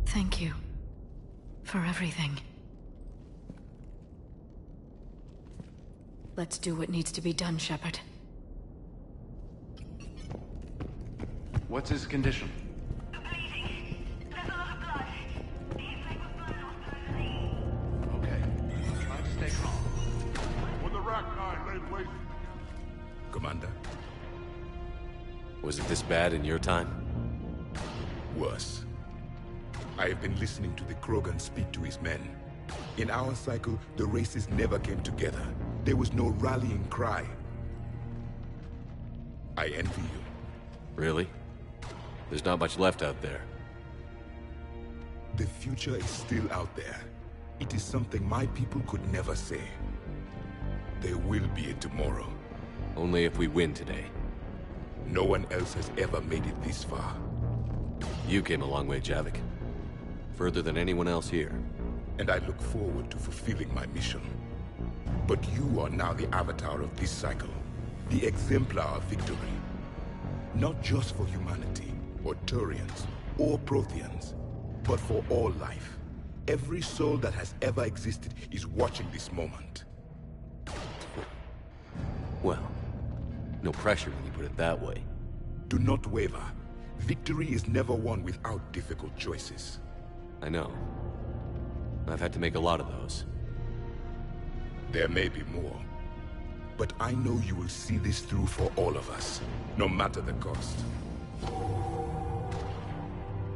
Thank you for everything. Let's do what needs to be done, Shepard. What's his condition? Okay. Try to stay calm. When the Rachni lay waste. Commander? Was it this bad in your time? Worse. I have been listening to the Krogan speak to his men. In our cycle, the races never came together. There was no rallying cry. I envy you. Really? There's not much left out there. The future is still out there. It is something my people could never say. There will be a tomorrow. Only if we win today. No one else has ever made it this far. You came a long way, Javik. Further than anyone else here. And I look forward to fulfilling my mission. But you are now the avatar of this cycle. The exemplar of victory. Not just for humanity, or Turians, or Protheans, but for all life. Every soul that has ever existed is watching this moment. Well, no pressure when you put it that way. Do not waver. Victory is never won without difficult choices. I know. I've had to make a lot of those. There may be more. But I know you will see this through for all of us, no matter the cost.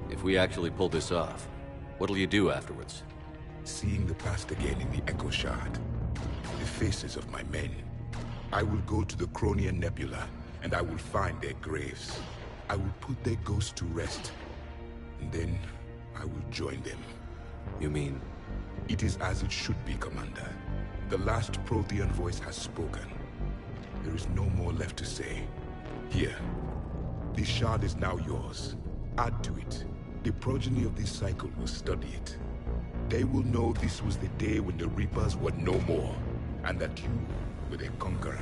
If we actually pull this off, what'll you do afterwards? Seeing the past again in the Echo Shard, the faces of my men. I will go to the Cronian Nebula, and I will find their graves. I will put their ghosts to rest, and then I will join them. You mean? It is as it should be, Commander. The last Prothean voice has spoken. There is no more left to say. Here, this shard is now yours. Add to it. The progeny of this cycle will study it. They will know this was the day when the Reapers were no more, and that you were their conqueror.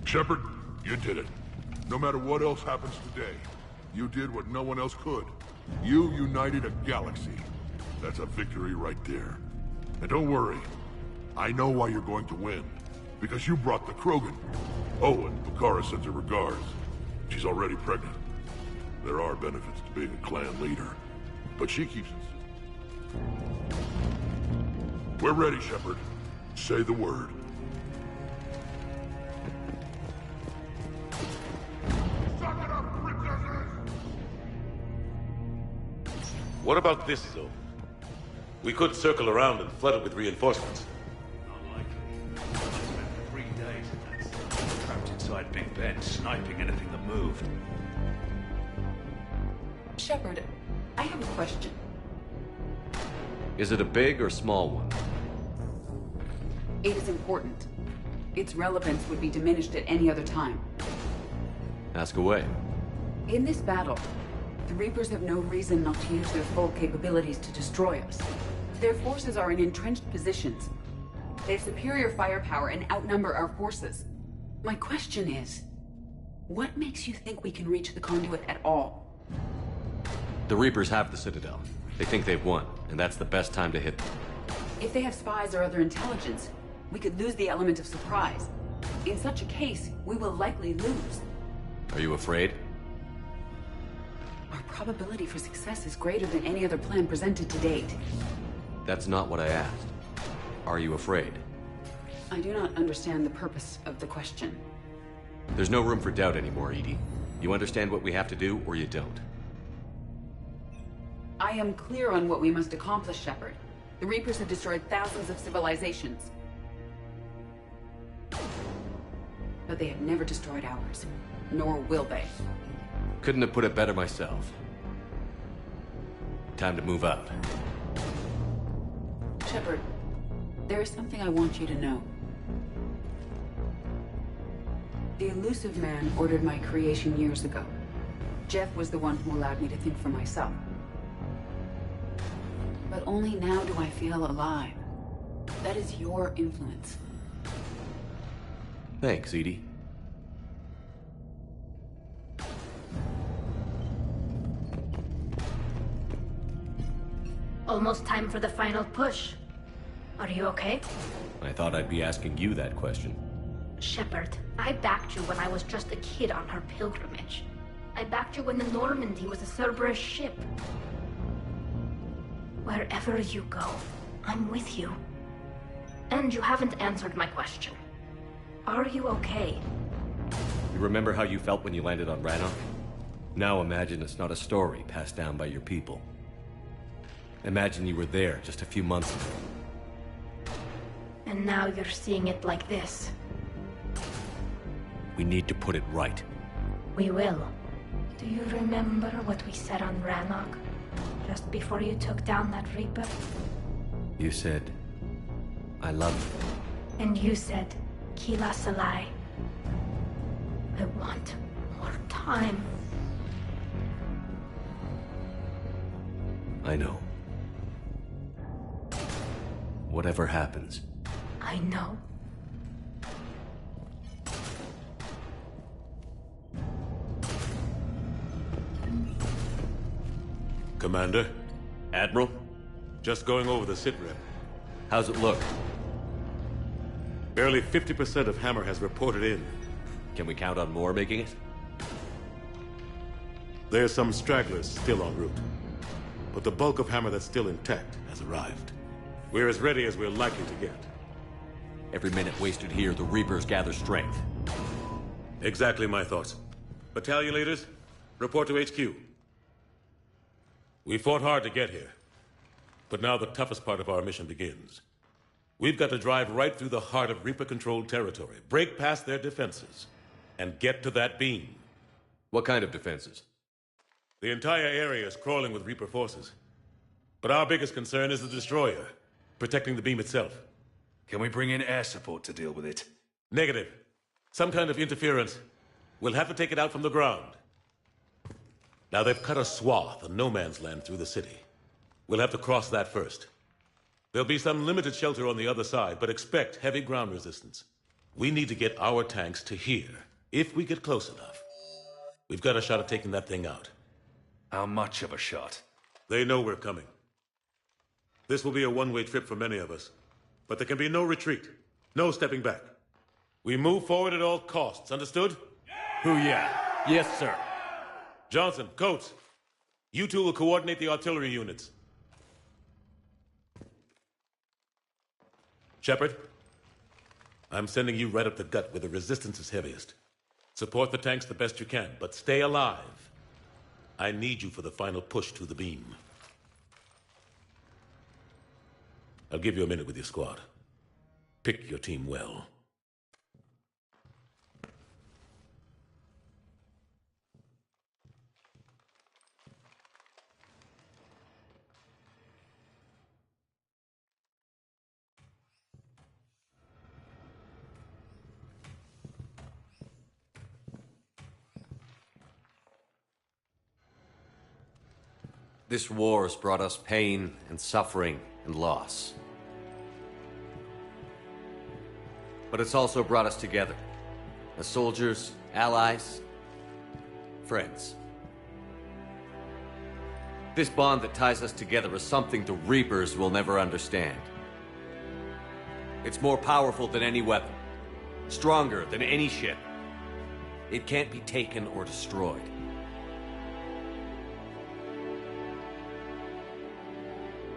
Shepard, you did it. No matter what else happens today, you did what no one else could. You united a galaxy. That's a victory right there. And don't worry, I know why you're going to win. Because you brought the Krogan. Oh, and Bakara sends her regards. She's already pregnant. There are benefits to being a clan leader. But she keeps it. We're ready, Shepard. Say the word. What about this zone? We could circle around and flood it with reinforcements. Unlikely. I spent 3 days in that zone, trapped inside Big Ben, sniping anything that moved. Shepard, I have a question. Is it a big or small one? It is important. Its relevance would be diminished at any other time. Ask away. In this battle, the Reapers have no reason not to use their full capabilities to destroy us. Their forces are in entrenched positions. They have superior firepower and outnumber our forces. My question is, what makes you think we can reach the conduit at all? The Reapers have the Citadel. They think they've won, and that's the best time to hit them. If they have spies or other intelligence, we could lose the element of surprise. In such a case, we will likely lose. Are you afraid? Our probability for success is greater than any other plan presented to date. That's not what I asked. Are you afraid? I do not understand the purpose of the question. There's no room for doubt anymore, Edie. You understand what we have to do, or you don't. I am clear on what we must accomplish, Shepard. The Reapers have destroyed thousands of civilizations. But they have never destroyed ours. Nor will they. Couldn't have put it better myself. Time to move out. Shepard, there is something I want you to know. The Elusive Man ordered my creation years ago. Jeff was the one who allowed me to think for myself. But only now do I feel alive. That is your influence. Thanks, Edie. Almost time for the final push. Are you okay? I thought I'd be asking you that question. Shepard, I backed you when I was just a kid on her pilgrimage. I backed you when the Normandy was a Cerberus ship. Wherever you go, I'm with you. And you haven't answered my question. Are you okay? You remember how you felt when you landed on Rannoch? Now imagine it's not a story passed down by your people. Imagine you were there just a few months ago. And now you're seeing it like this. We need to put it right. We will. Do you remember what we said on Rannoch? Just before you took down that Reaper? You said, I love you. And you said, Kila Salai. I want more time. I know. Whatever happens. I know. Commander? Admiral? Just going over the sitrep. How's it look? Barely 50% of Hammer has reported in. Can we count on more making it? There's some stragglers still en route. But the bulk of Hammer that's still intact has arrived. We're as ready as we're likely to get. Every minute wasted here, the Reapers gather strength. Exactly my thoughts. Battalion leaders, report to HQ. We fought hard to get here. But now the toughest part of our mission begins. We've got to drive right through the heart of Reaper-controlled territory, break past their defenses, and get to that beam. What kind of defenses? The entire area is crawling with Reaper forces. But our biggest concern is the destroyer, protecting the beam itself. Can we bring in air support to deal with it? Negative. Some kind of interference. We'll have to take it out from the ground. Now they've cut a swath of no man's land through the city. We'll have to cross that first. There'll be some limited shelter on the other side, but expect heavy ground resistance. We need to get our tanks to here, if we get close enough. We've got a shot at taking that thing out. How much of a shot? They know we're coming. This will be a one-way trip for many of us. But there can be no retreat. No stepping back. We move forward at all costs, understood? Hoo-yeah. Yes, sir. Johnson, Coates, you two will coordinate the artillery units. Shepard, I'm sending you right up the gut where the resistance is heaviest. Support the tanks the best you can, but stay alive. I need you for the final push to the beam. I'll give you a minute with your squad. Pick your team well. This war has brought us pain and suffering and loss. But it's also brought us together. As soldiers, allies, friends. This bond that ties us together is something the Reapers will never understand. It's more powerful than any weapon. Stronger than any ship. It can't be taken or destroyed.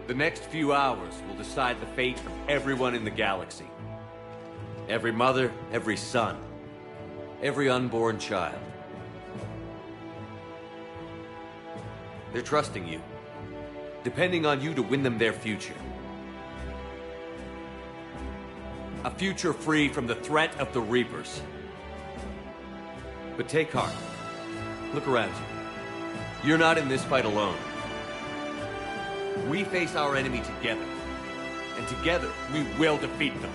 The next few hours will decide the fate of everyone in the galaxy. Every mother, every son, every unborn child. They're trusting you, depending on you to win them their future. A future free from the threat of the Reapers. But take heart. Look around you. You're not in this fight alone. We face our enemy together, and together we will defeat them.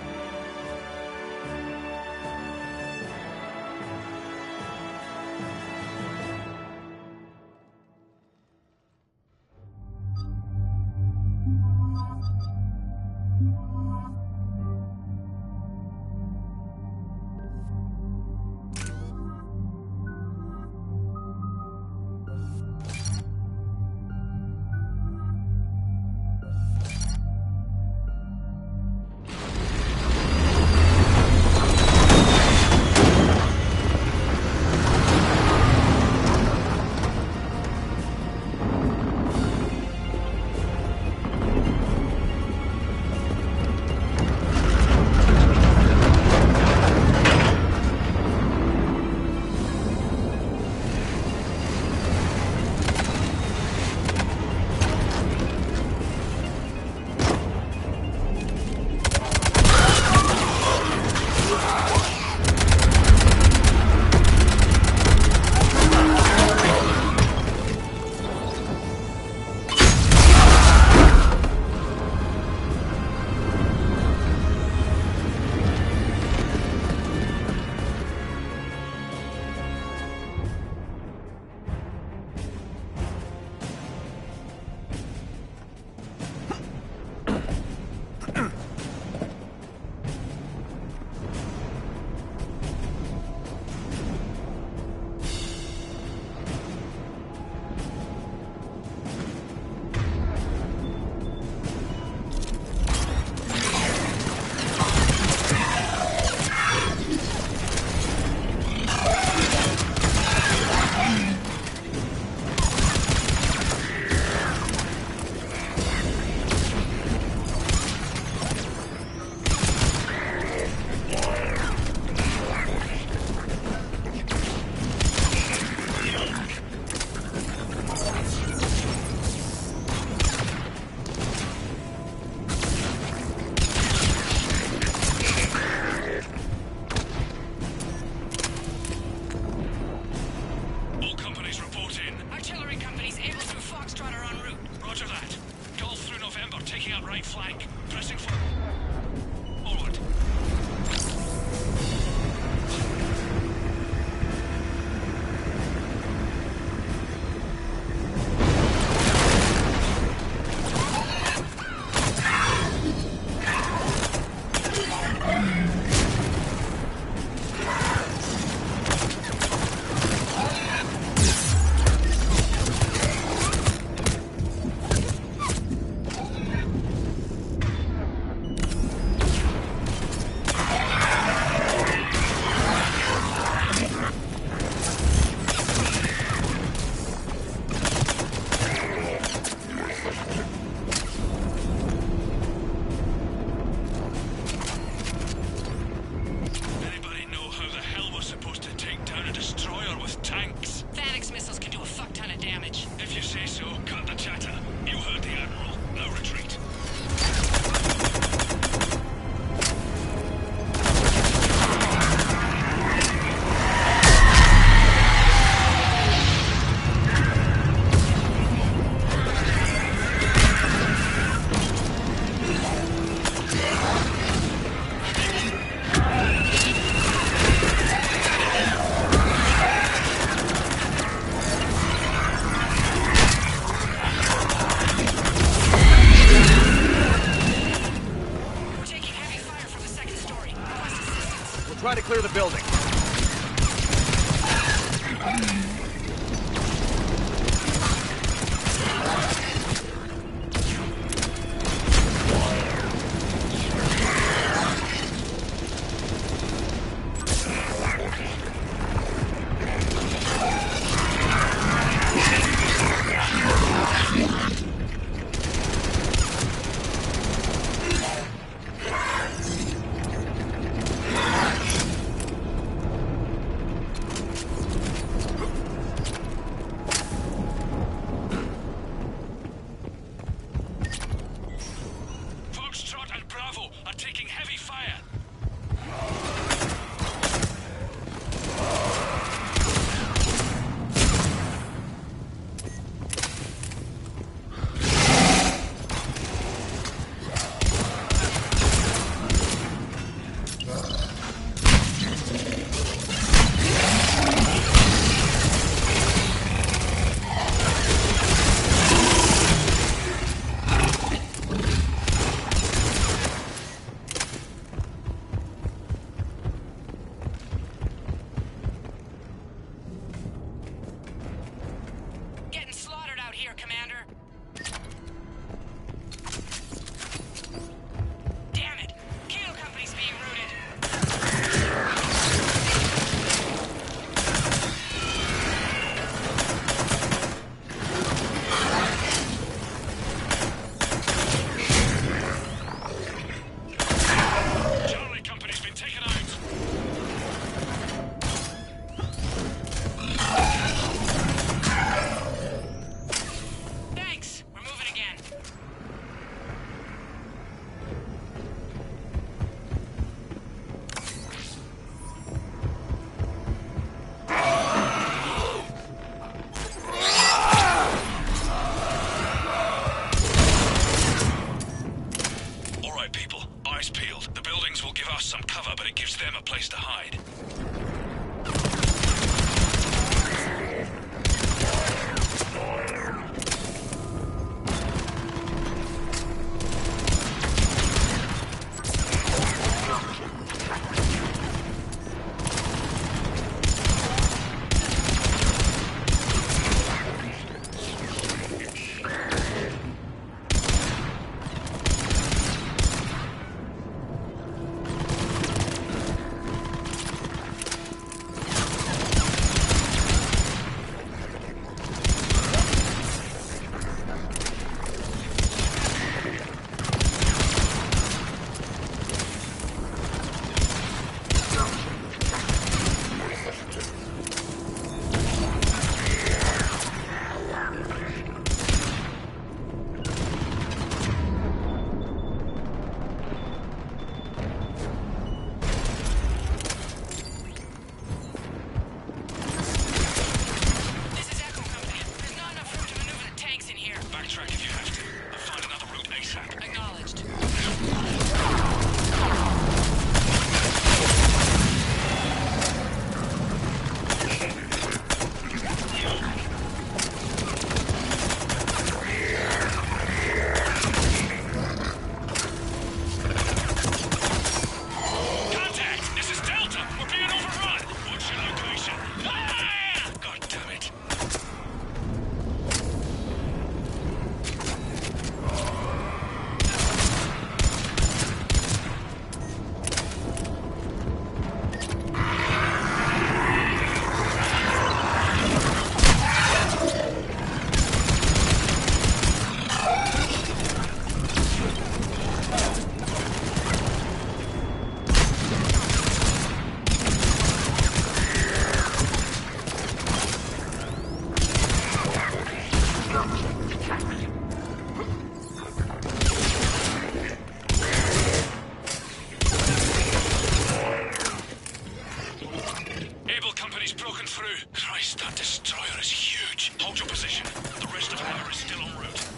missiles can do a fuck ton of damage. If you say so, cut the chatter. You heard the Admiral. No retreat. That destroyer is huge. Hold your position. The rest of Hammer is still en route.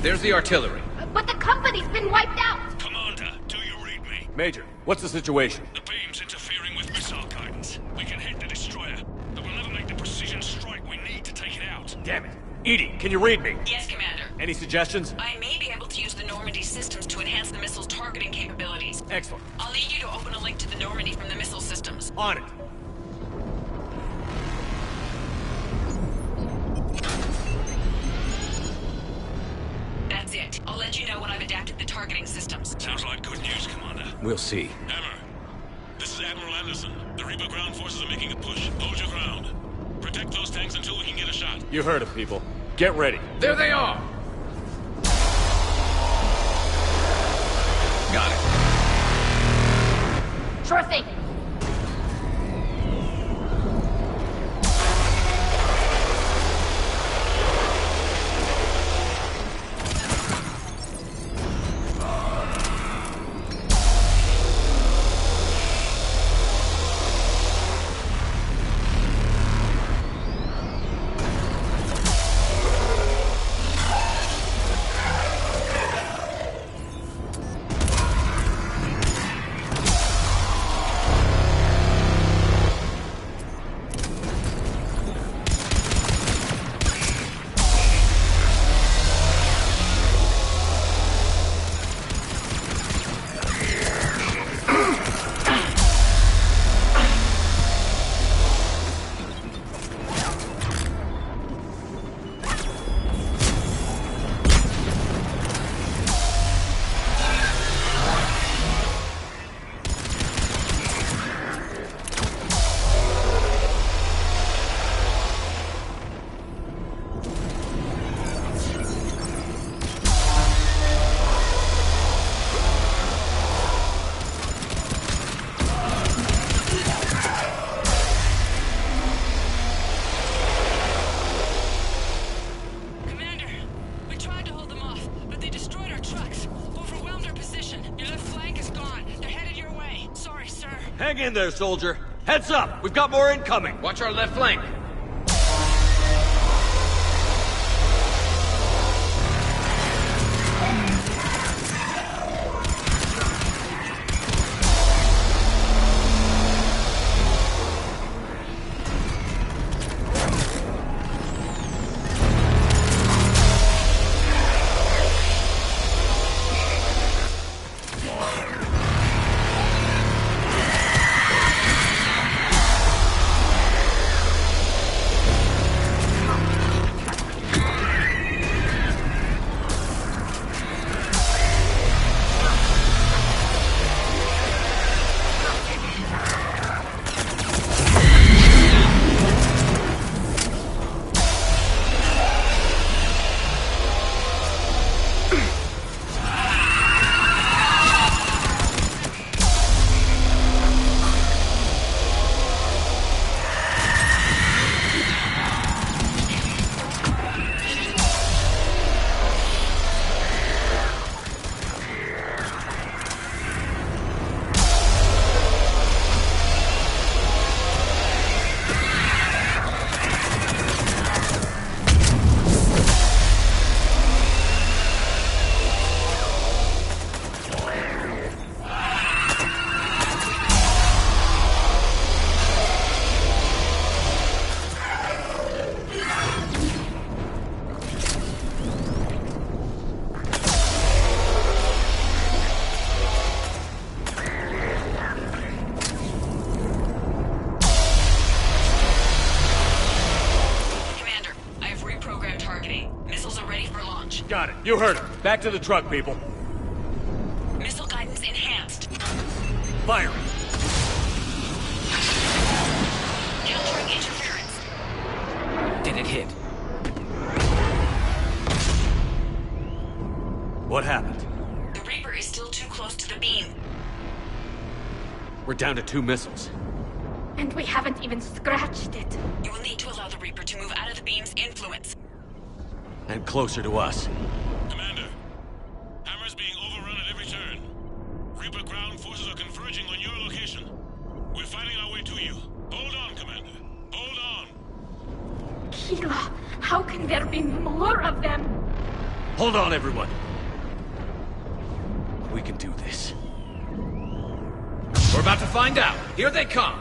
There's the artillery. But the company's been wiped out! Commander, do you read me? Major, what's the situation? The beam's interfering with missile guidance. We can hit the destroyer, but we'll never make the precision strike we need to take it out. Damn it. Edie, can you read me? Yes, Commander. Any suggestions? I may be able to use the Normandy systems to enhance the missile's targeting capabilities. Excellent. I'll need you to open a link to the Normandy from the missile systems. On it. That's it. I'll let you know when I've adapted the targeting systems. Sounds like good news, Commander. We'll see. Hammer, this is Admiral Anderson. The Reaper ground forces are making a push. Hold your ground. Protect those tanks until we can get a shot. You heard it, people. Get ready. There they are! Got it. Sure thing. Hang in there, soldier. Heads up! We've got more incoming! Watch our left flank. Got it. You heard it. Back to the truck, people. Missile guidance enhanced. Firing. Countering interference. Did it hit? What happened? The Reaper is still too close to the beam. We're down to 2 missiles. And we haven't even scratched it. You will need to allow the Reaper to move out of the beam's influence. And closer to us. Commander, Hammer's being overrun at every turn. Reaper ground forces are converging on your location. We're fighting our way to you. Hold on, Commander. Hold on. Keela, how can there be more of them? Hold on, everyone. We can do this. We're about to find out. Here they come.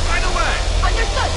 Right away! Understood!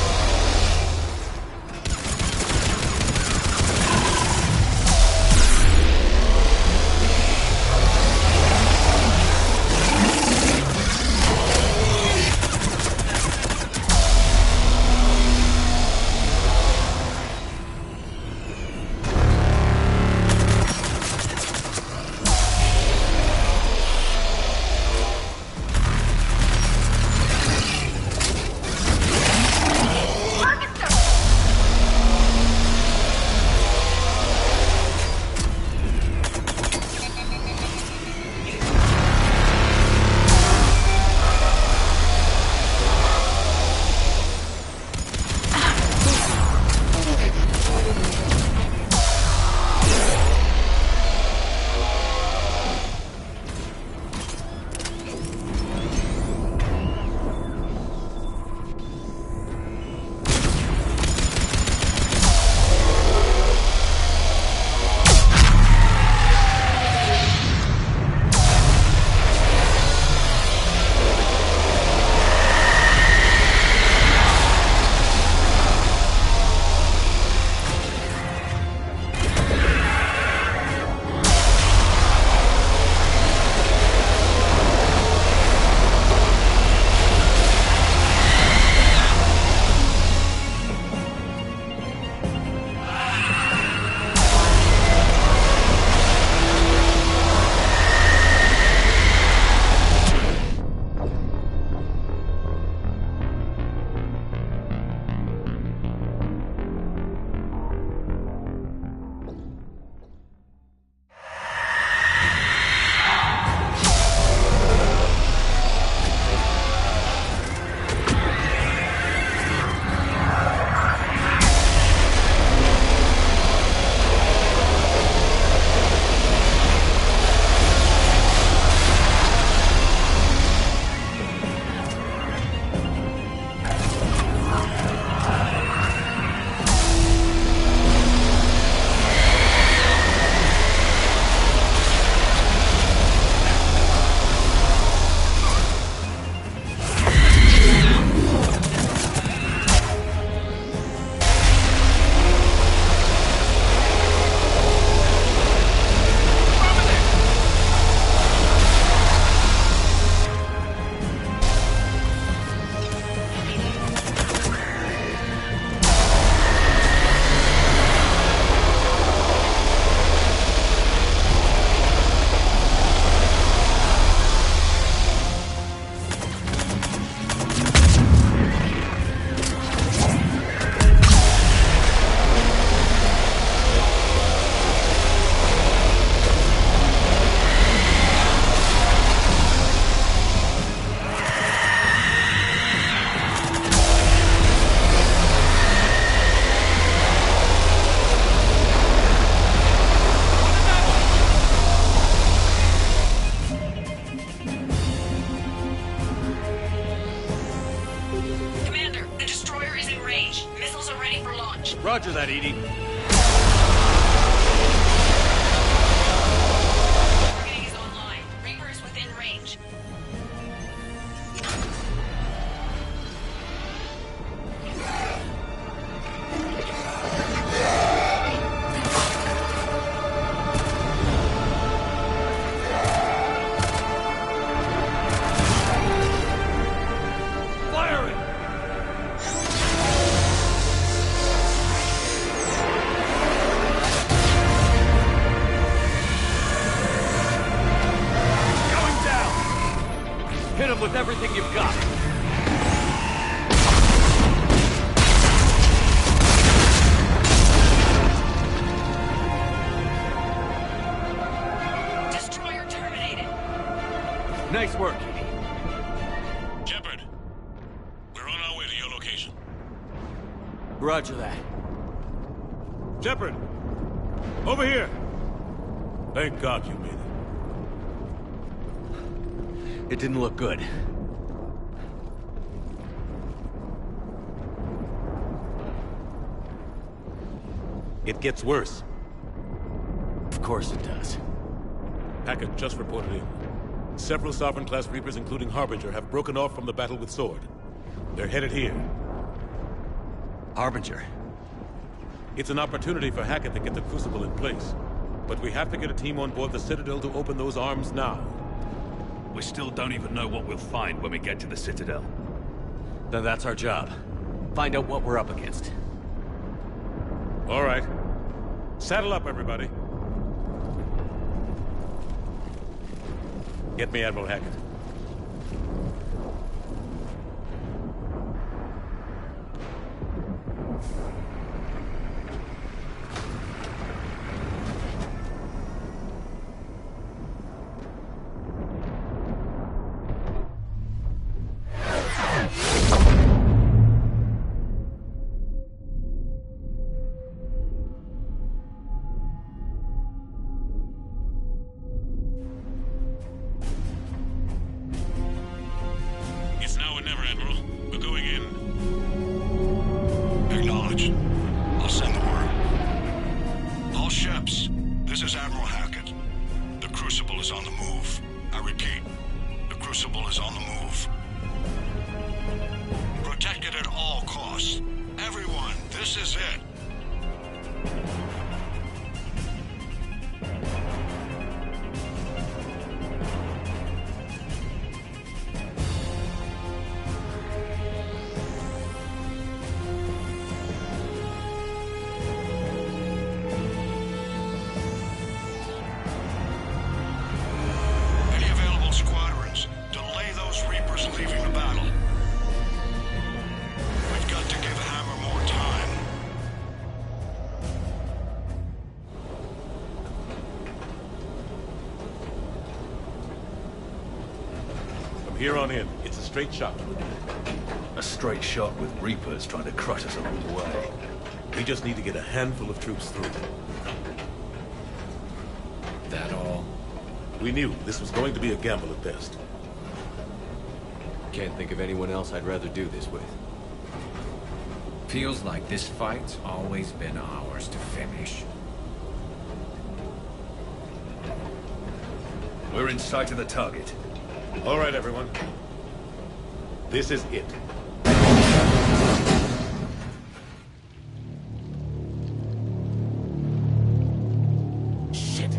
Roger that, Edie. Targeting is online. Reaper is within range. Hit him with everything you've got. Destroyer terminated. Nice work, Edie. Shepard, we're on our way to your location. Roger that. Shepard! Over here! Thank God you made it. It didn't look good. It gets worse. Of course it does. Hackett just reported in. Several Sovereign-class Reapers, including Harbinger, have broken off from the battle with Sword. They're headed here. Harbinger? It's an opportunity for Hackett to get the Crucible in place. But we have to get a team on board the Citadel to open those arms now. We still don't even know what we'll find when we get to the Citadel. Then that's our job. Find out what we're up against. All right. Saddle up, everybody. Get me Admiral Hackett. Here on in, it's a straight shot. A straight shot with Reapers trying to crush us along the way. We just need to get a handful of troops through. That all? We knew this was going to be a gamble at best. Can't think of anyone else I'd rather do this with. Feels like this fight's always been ours to finish. We're in sight of the target. All right, everyone. This is it. Shit.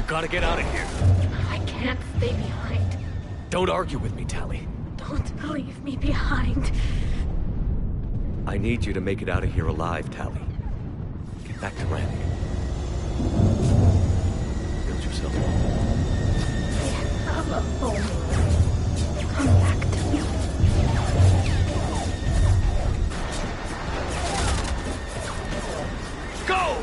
Gotta get out of here. I can't stay behind. Don't argue with me, Tally. Don't Don't leave me behind. I need you to make it out of here alive, Tally. Get back to Randy. Build yourself up. I have a home. Come back to me. Go!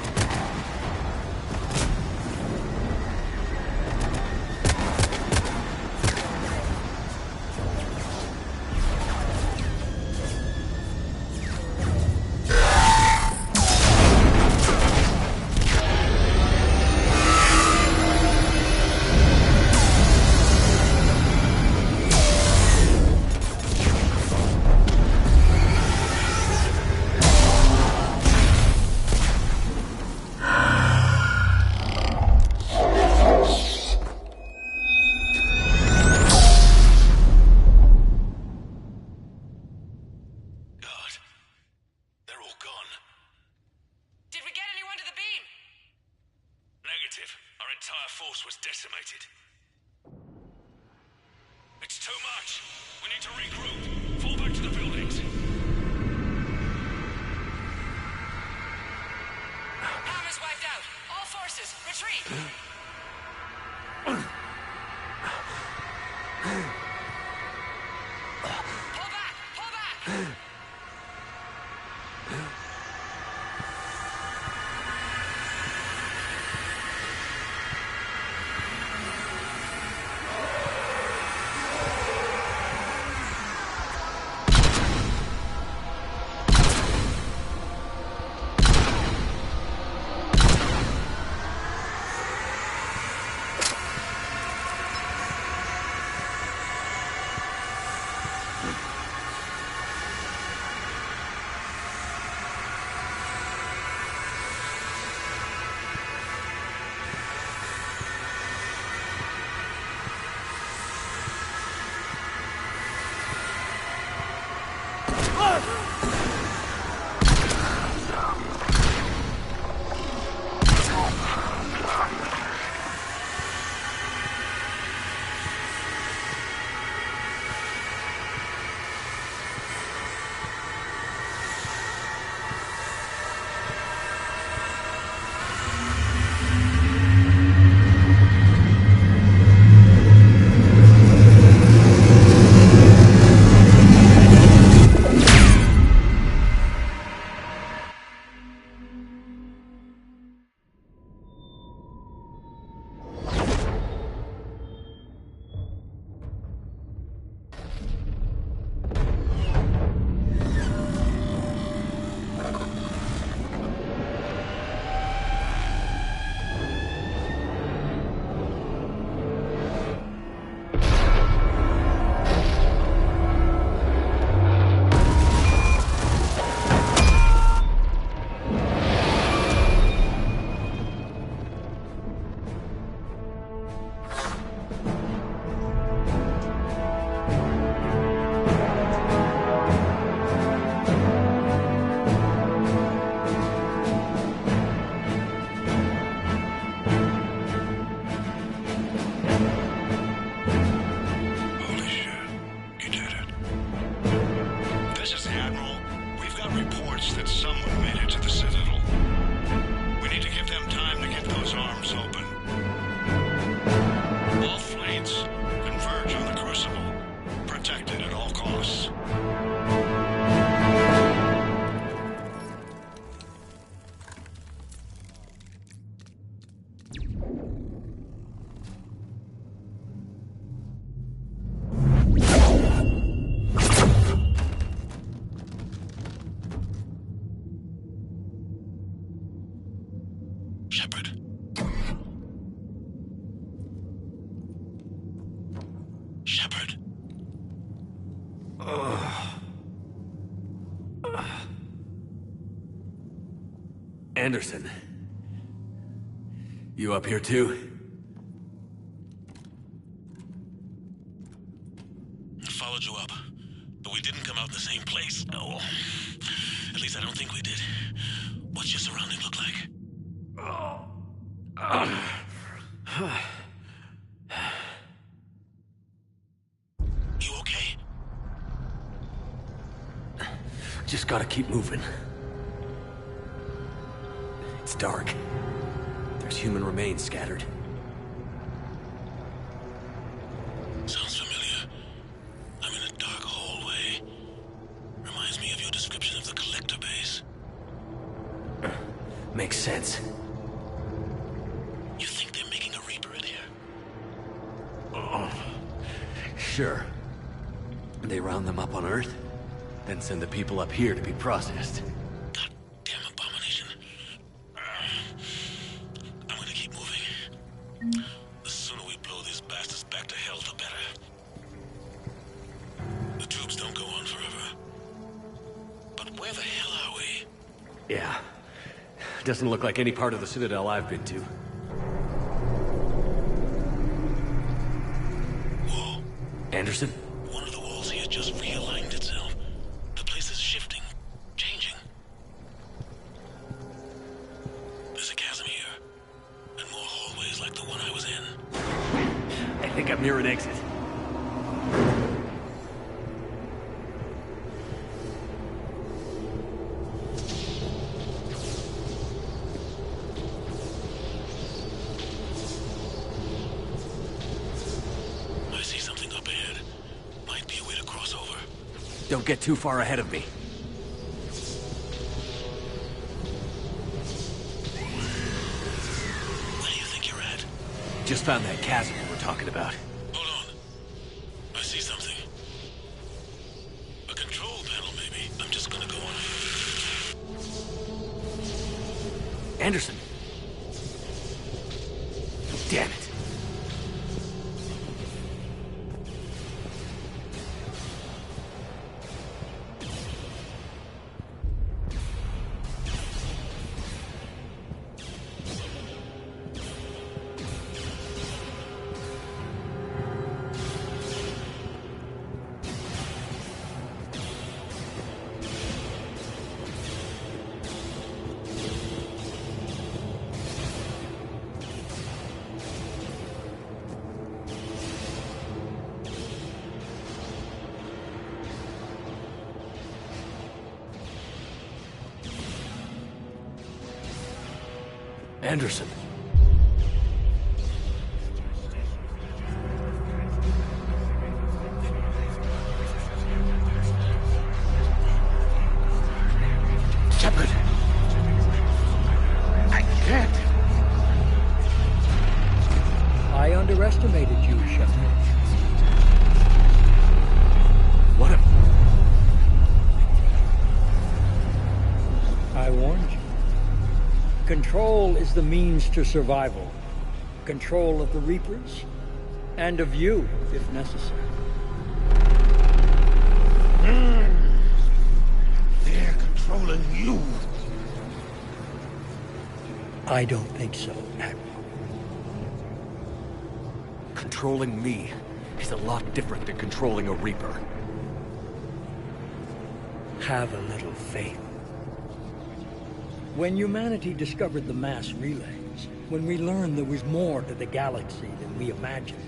Negative. Our entire force was decimated. It's too much. We need to regroup. Fall back to the buildings. Armor's wiped out. All forces, retreat. Pull back! Pull back! Anderson. You up here too? Followed you up, but we didn't come out in the same place. Oh, at least I don't think we did. What's your surrounding look like? You okay? Just gotta keep moving. It's dark. There's human remains scattered. Sounds familiar. I'm in a dark hallway. Reminds me of your description of the collector base. Makes sense. You think they're making a Reaper in here? Oh. Sure. They round them up on Earth, then send the people up here to be processed. Goddamn abomination. I'm gonna keep moving. The sooner we blow these bastards back to hell, the better. The tubes don't go on forever. But where the hell are we? Yeah. Doesn't look like any part of the Citadel I've been to. Whoa. Anderson? One of the walls here just realigned itself. The place is shifting, changing. There's a chasm here, and more hallways like the one I was in. I think I'm near an exit. I see something up ahead. Might be a way to cross over. Don't get too far ahead of me. Where do you think you're at? Just found that chasm we were talking about. Hold on. I see something. A control panel, maybe. I'm just gonna go on. Anderson! Damn it! Anderson. Shepard! I can't! I underestimated you, Shepard. What a... I warned you. Control is the means to survival. Control of the Reapers, and of you, if necessary. They're controlling you. I don't think so, Admiral. Controlling me is a lot different than controlling a Reaper. Have a little faith. When humanity discovered the mass relays, when we learned there was more to the galaxy than we imagined,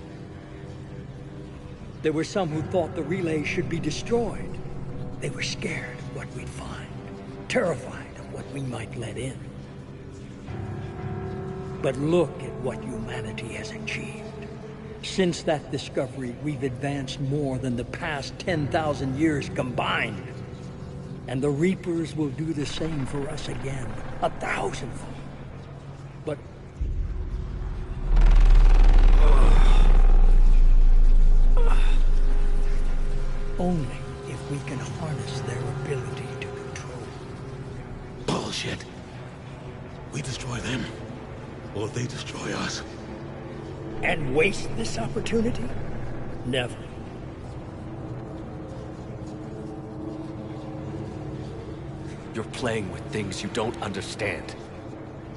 there were some who thought the relays should be destroyed. They were scared of what we'd find, terrified of what we might let in. But look at what humanity has achieved. Since that discovery, we've advanced more than the past 10,000 years combined. And the Reapers will do the same for us again, 1,000-fold. But... only if we can harness their ability to control. Bullshit. We destroy them, or they destroy us. And waste this opportunity? Never. You're playing with things you don't understand.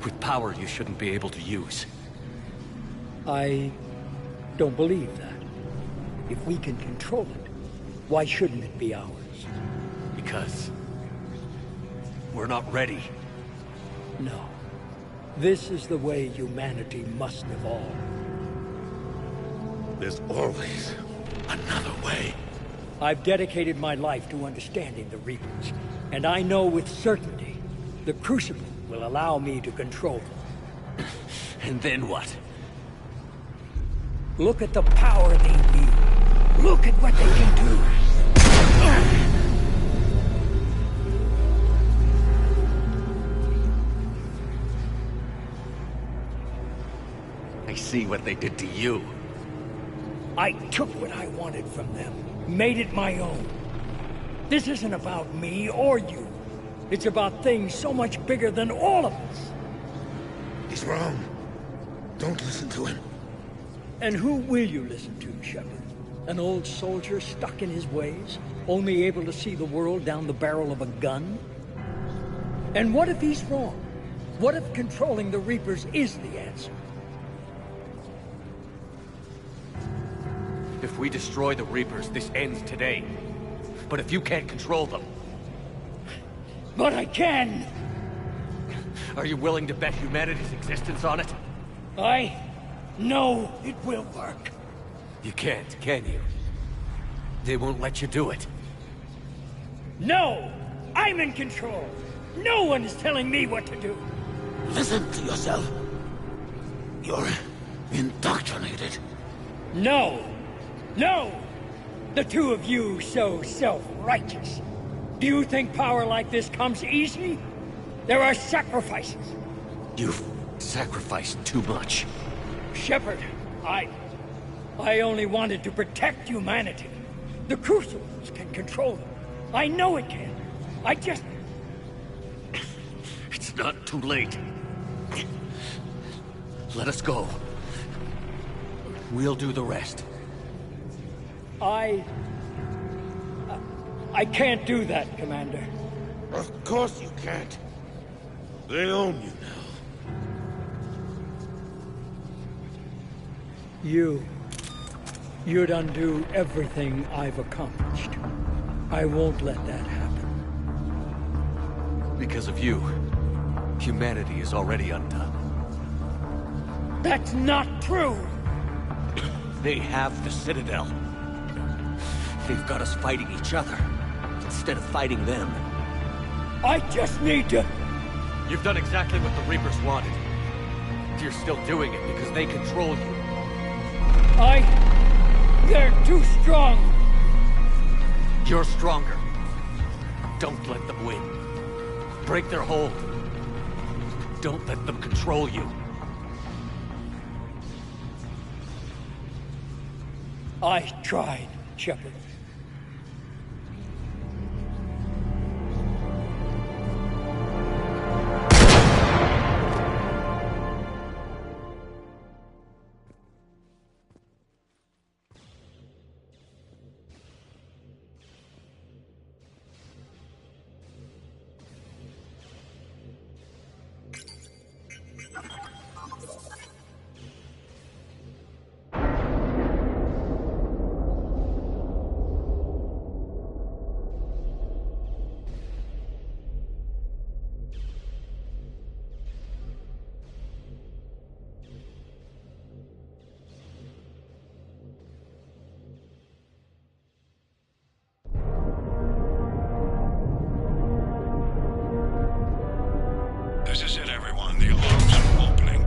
With power you shouldn't be able to use. I don't believe that. If we can control it, why shouldn't it be ours? Because... we're not ready. No. This is the way humanity must evolve. There's always another way. I've dedicated my life to understanding the Reapers, and I know with certainty the Crucible will allow me to control them. And then what? Look at the power they wield. Look at what they can do. I see what they did to you. I took what I wanted from them, made it my own. This isn't about me or you. It's about things so much bigger than all of us. He's wrong. Don't listen to him. And who will you listen to, Shepard? An old soldier stuck in his ways, only able to see the world down the barrel of a gun? And what if he's wrong? What if controlling the Reapers is the answer? If we destroy the Reapers, this ends today. But if you can't control them... But I can! Are you willing to bet humanity's existence on it? I know it will work. You can't, can you? They won't let you do it. No! I'm in control! No one is telling me what to do! Listen to yourself. You're indoctrinated. No! No! The two of you so self-righteous. Do you think power like this comes easy? There are sacrifices. You've sacrificed too much. Shepard, I only wanted to protect humanity. The Crucibles can control them. I know it can. I just... It's not too late. Let us go. We'll do the rest. I can't do that, Commander. Of course you can't. They own you now. You'd undo everything I've accomplished. I won't let that happen. Because of you, humanity is already undone. That's not true! They have the Citadel. They've got us fighting each other, instead of fighting them. I just need to... You've done exactly what the Reapers wanted. You're still doing it because they control you. They're too strong. You're stronger. Don't let them win. Break their hold. Don't let them control you. I tried, Shepard. This is it, everyone. The alarms are opening.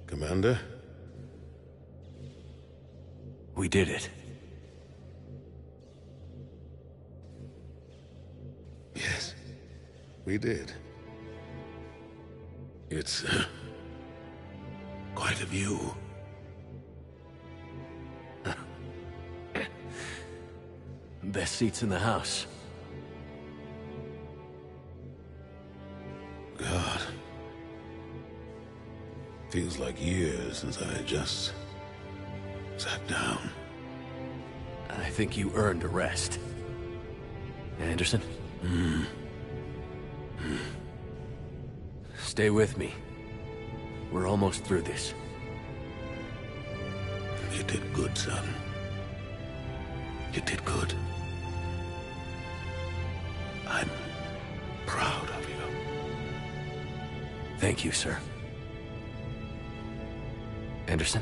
Commander? We did it. We did. It's quite a view. Best seats in the house. God. Feels like years since I just sat down. I think you earned a rest. Anderson? Stay with me. We're almost through this. You did good, son. You did good. I'm proud of you. Thank you, sir. Anderson?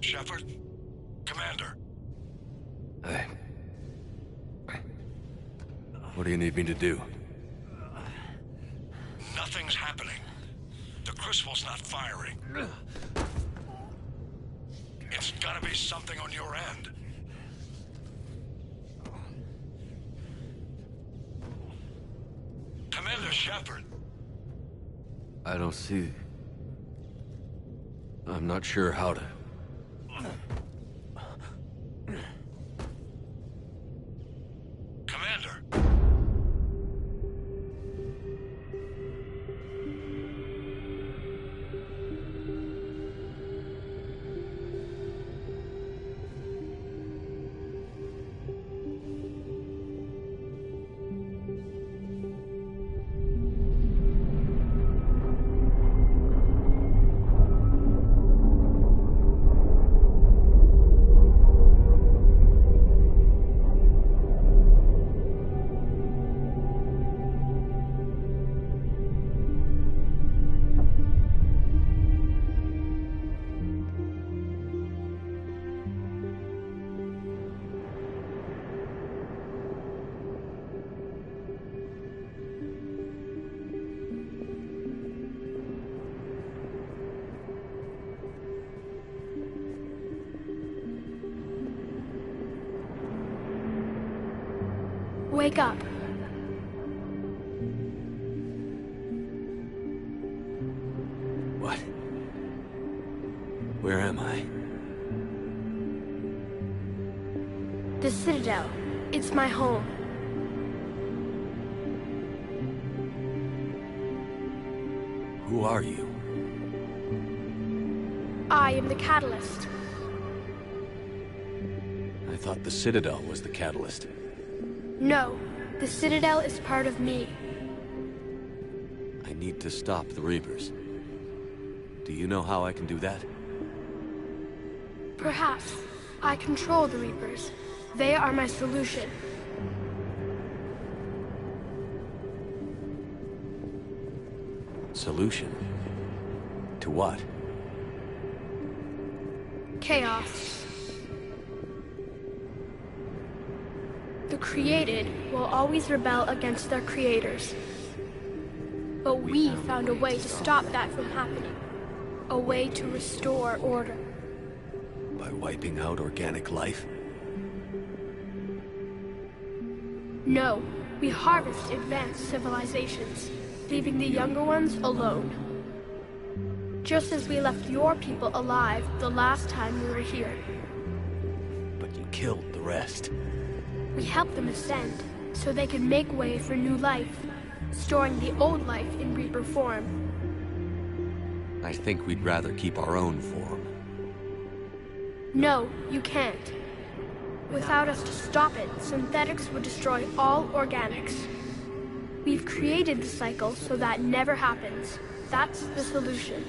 Shepard? Commander? What do you need me to do? Nothing's happening. The Crucible's not firing. It's gotta be something on your end. Commander Shepard! I don't see... I'm not sure how to... Commander! Wake up. What? Where am I? The Citadel. It's my home. Who are you? I am the Catalyst. I thought the Citadel was the catalyst. No, the Citadel is part of me. I need to stop the Reapers. Do you know how I can do that? Perhaps. I control the Reapers. They are my solution. Solution? To what? Chaos. The created will always rebel against their creators. But we found a way to stop that from happening. A way to restore order. By wiping out organic life? No, we harvest advanced civilizations, leaving the younger ones alone. Just as we left your people alive the last time we were here. But you killed the rest. We helped them ascend, so they could make way for new life, storing the old life in Reaper form. I think we'd rather keep our own form. No, you can't. Without us to stop it, synthetics would destroy all organics. We've created the cycle so that never happens. That's the solution.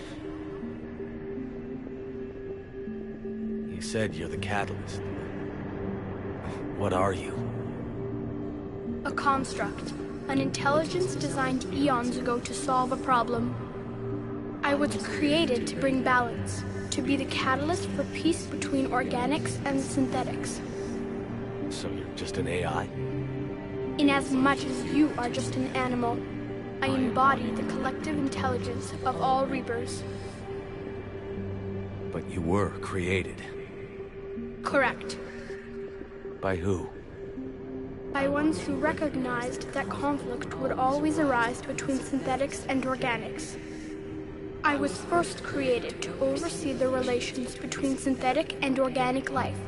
You said you're the catalyst. What are you? A construct. An intelligence designed eons ago to solve a problem. I was created to bring balance, to be the catalyst for peace between organics and synthetics. So you're just an AI? Inasmuch as you are just an animal, I embody the collective intelligence of all Reapers. But you were created. Correct. By who? By ones who recognized that conflict would always arise between synthetics and organics. I was first created to oversee the relations between synthetic and organic life,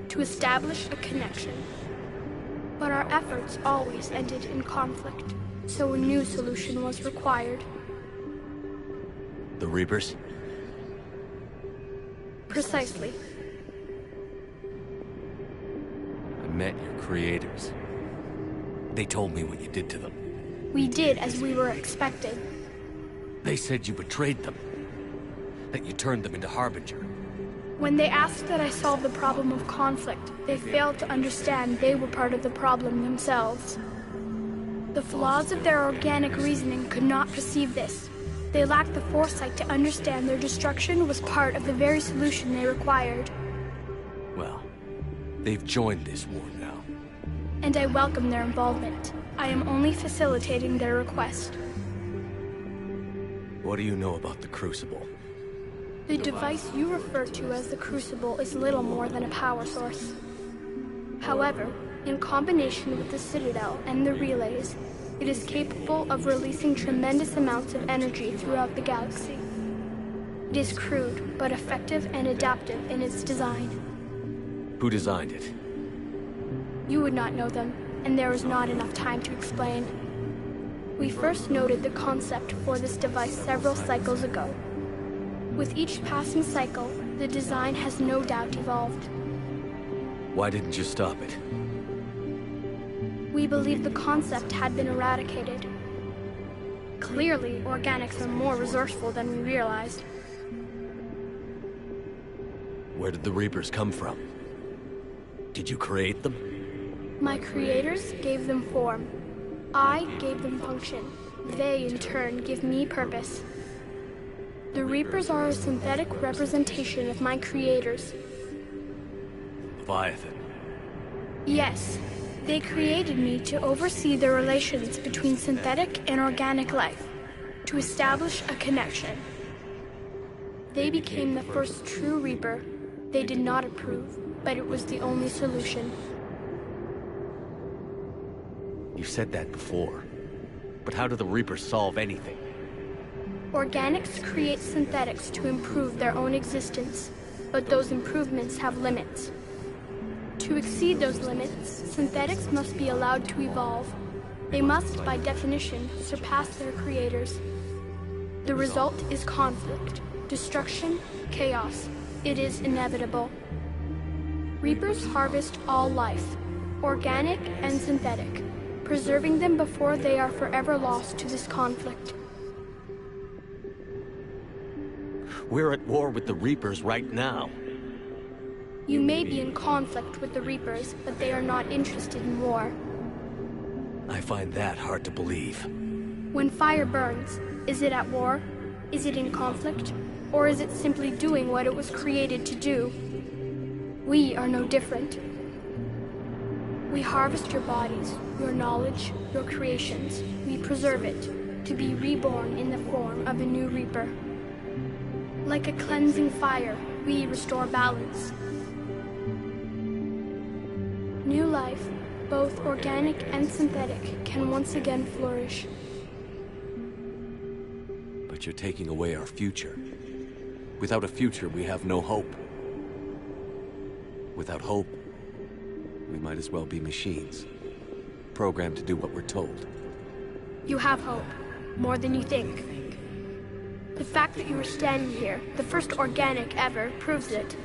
to establish a connection. But our efforts always ended in conflict, so a new solution was required. The Reapers? Precisely. I met your creators. They told me what you did to them. We did as we were expected. They said you betrayed them. That you turned them into Harbinger. When they asked that I solve the problem of conflict, they failed to understand they were part of the problem themselves. The flaws of their organic reasoning could not perceive this. They lacked the foresight to understand their destruction was part of the very solution they required. Well, they've joined this war now. And I welcome their involvement. I am only facilitating their request. What do you know about the Crucible? The device you refer to as the Crucible is little more than a power source. However, in combination with the Citadel and the relays, it is capable of releasing tremendous amounts of energy throughout the galaxy. It is crude, but effective and adaptive in its design. Who designed it? You would not know them, and there is not enough time to explain. We first noted the concept for this device several cycles ago. With each passing cycle, the design has no doubt evolved. Why didn't you stop it? We believed the concept had been eradicated. Clearly, organics are more resourceful than we realized. Where did the Reapers come from? Did you create them? My creators gave them form. I gave them function. They, in turn, give me purpose. The Reapers are a synthetic representation of my creators. Leviathan. Yes. They created me to oversee the relations between synthetic and organic life, to establish a connection. They became the first true Reaper. They did not approve, but it was the only solution. You've said that before. But how do the Reapers solve anything? Organics create synthetics to improve their own existence, but those improvements have limits. To exceed those limits, synthetics must be allowed to evolve. They must, by definition, surpass their creators. The result is conflict, destruction, chaos. It is inevitable. Reapers harvest all life, organic and synthetic, preserving them before they are forever lost to this conflict. We're at war with the Reapers right now. You may be in conflict with the Reapers, but they are not interested in war. I find that hard to believe. When fire burns, is it at war? Is it in conflict? Or is it simply doing what it was created to do? We are no different. We harvest your bodies, your knowledge, your creations. We preserve it, to be reborn in the form of a new Reaper. Like a cleansing fire, we restore balance. New life, both organic and synthetic, can once again flourish. But you're taking away our future. Without a future, we have no hope. Without hope, we might as well be machines, programmed to do what we're told. You have hope, more than you think. The fact that you are standing here, the first organic ever, proves it.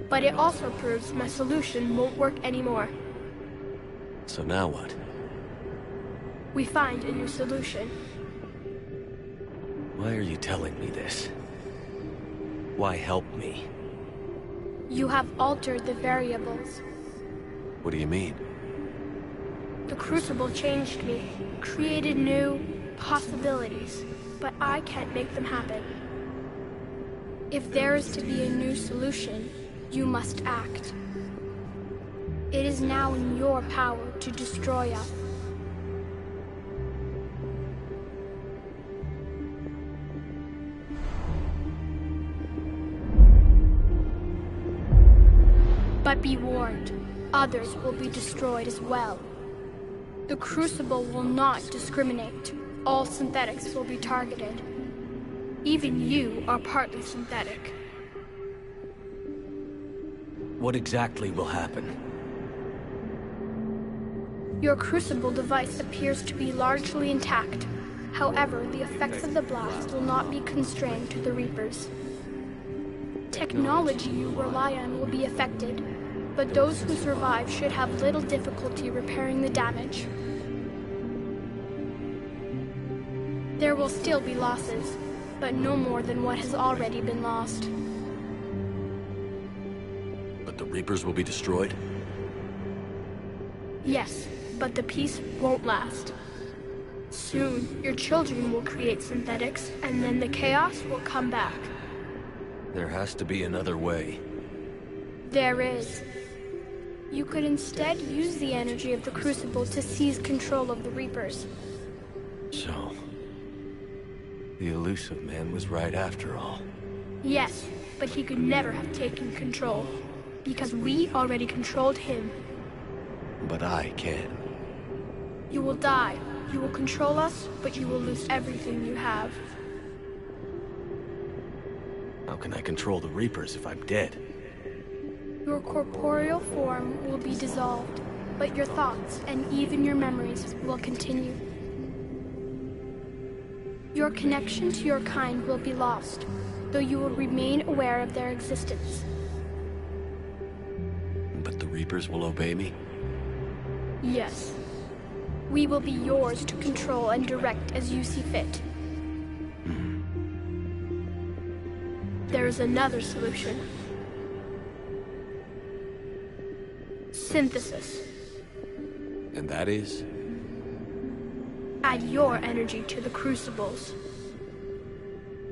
But it also proves my solution won't work anymore. So now what? We find a new solution. Why are you telling me this? Why help me? You have altered the variables. What do you mean? The Crucible changed me, created new possibilities, but I can't make them happen. If there is to be a new solution, you must act. It is now in your power to destroy us, But be warned, others will be destroyed as well. The Crucible will not discriminate. All synthetics will be targeted. Even you are partly synthetic. What exactly will happen? Your Crucible device appears to be largely intact. However, the effects of the blast will not be constrained to the Reapers. Technology you rely on will be affected, but those who survive should have little difficulty repairing the damage. There will still be losses, but no more than what has already been lost. But the Reapers will be destroyed? Yes, but the peace won't last. Soon, your children will create synthetics, and then the chaos will come back. There has to be another way. There is. You could instead use the energy of the Crucible to seize control of the Reapers. So, the elusive man was right after all. Yes, but he could never have taken control, because we already controlled him. But I can. You will die. You will control us, but you will lose everything you have. How can I control the Reapers if I'm dead? Your corporeal form will be dissolved, but your thoughts and even your memories will continue. Your connection to your kind will be lost, though you will remain aware of their existence. But the Reapers will obey me? Yes. We will be yours to control and direct as you see fit. There is another solution. Synthesis. And that is? Add your energy to the Crucibles.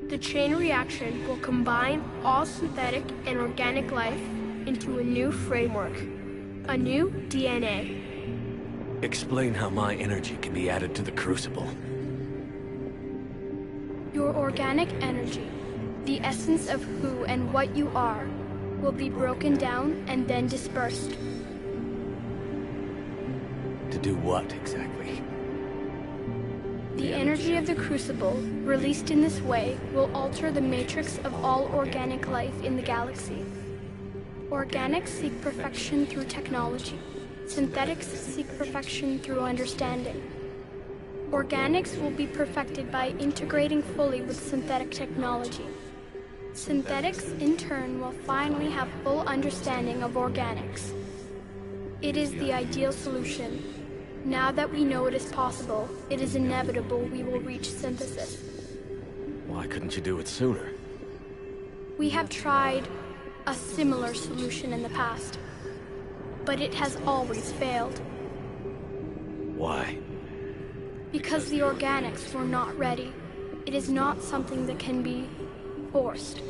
The chain reaction will combine all synthetic and organic life into a new framework. A new DNA. Explain how my energy can be added to the Crucible. Your organic energy, the essence of who and what you are, will be broken down and then dispersed. To do what, exactly? The energy of the Crucible, released in this way, will alter the matrix of all organic life in the galaxy. Organics seek perfection through technology. Synthetics seek perfection through understanding. Organics will be perfected by integrating fully with synthetic technology. Synthetics, in turn, will finally have full understanding of organics. It is the ideal solution. Now that we know it is possible, it is inevitable we will reach synthesis. Why couldn't you do it sooner? We have tried a similar solution in the past, but it has always failed. Why? Because the organics were not ready. It is not something that can be forced.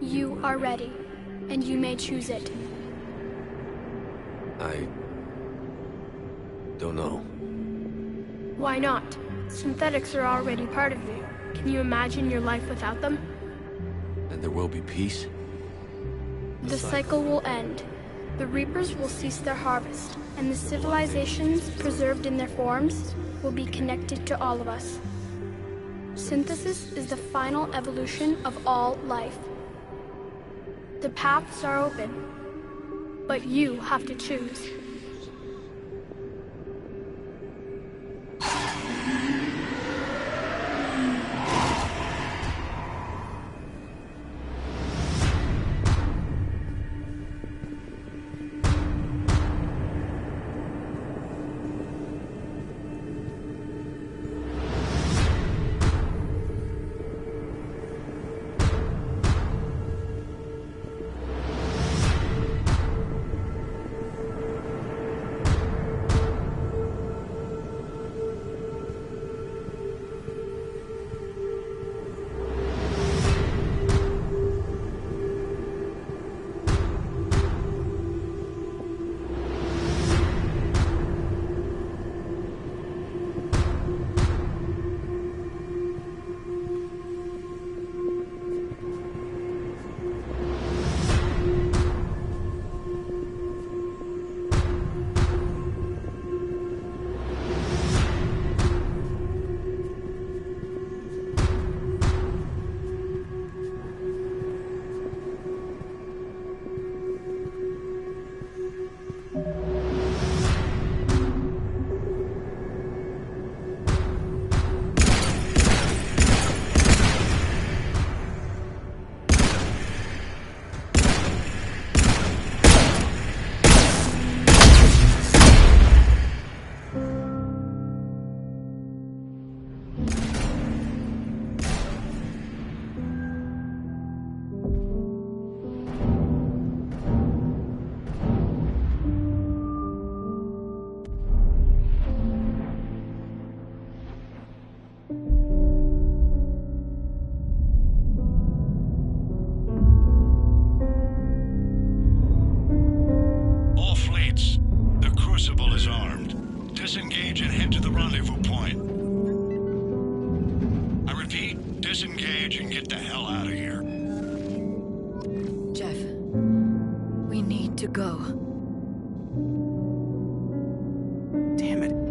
You are ready, and you may choose it. I don't know. Why not? Synthetics are already part of you. Can you imagine your life without them? And there will be peace? The cycle will end. The Reapers will cease their harvest, and the civilizations preserved in their forms will be connected to all of us. Synthesis is the final evolution of all life. The paths are open, but you have to choose. is armed. Disengage and head to the rendezvous point. I repeat, disengage and get the hell out of here. Jeff, we need to go. Damn it.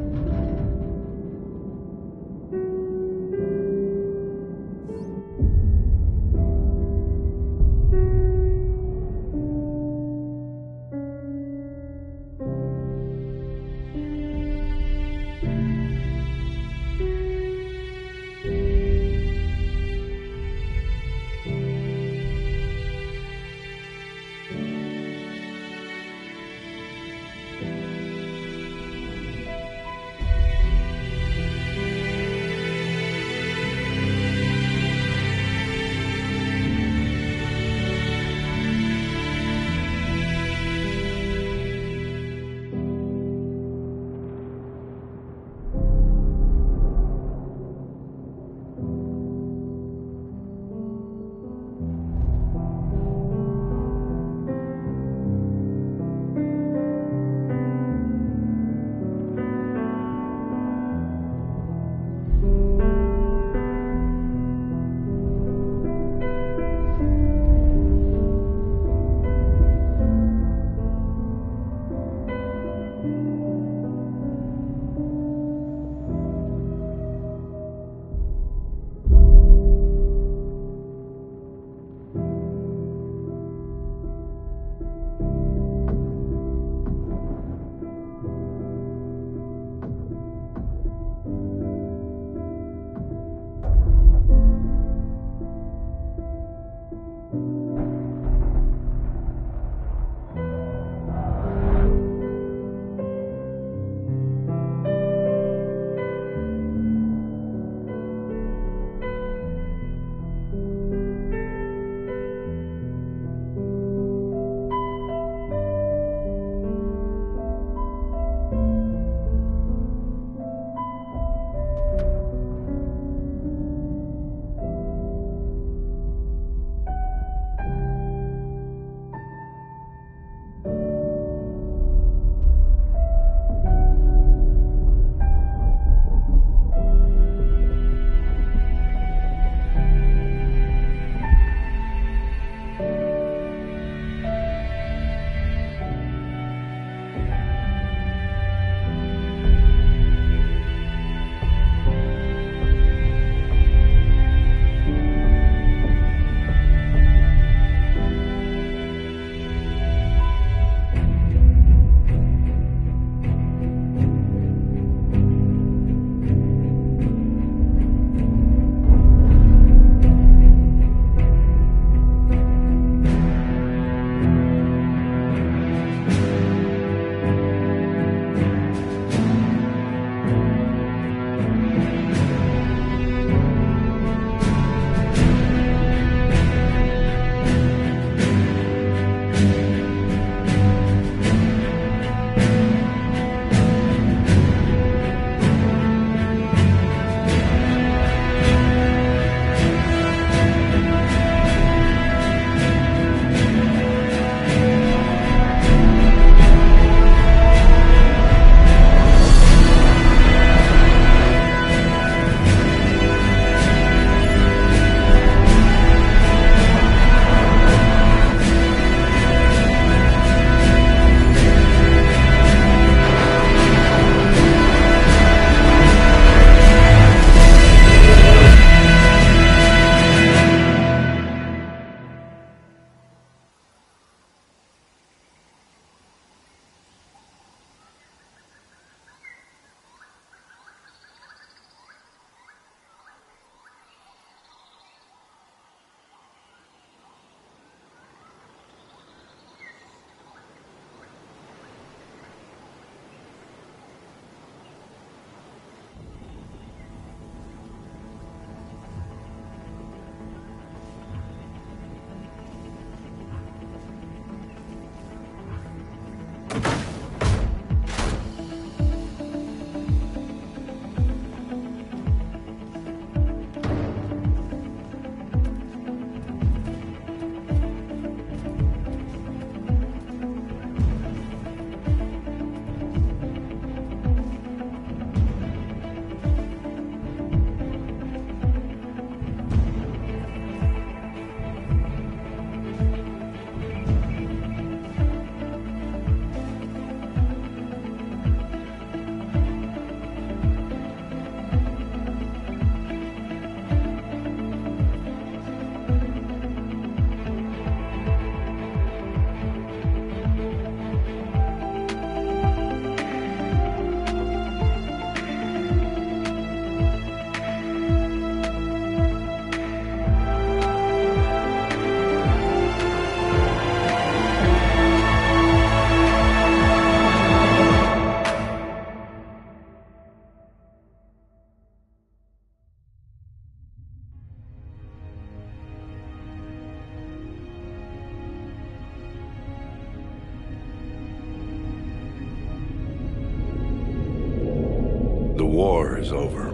The war is over.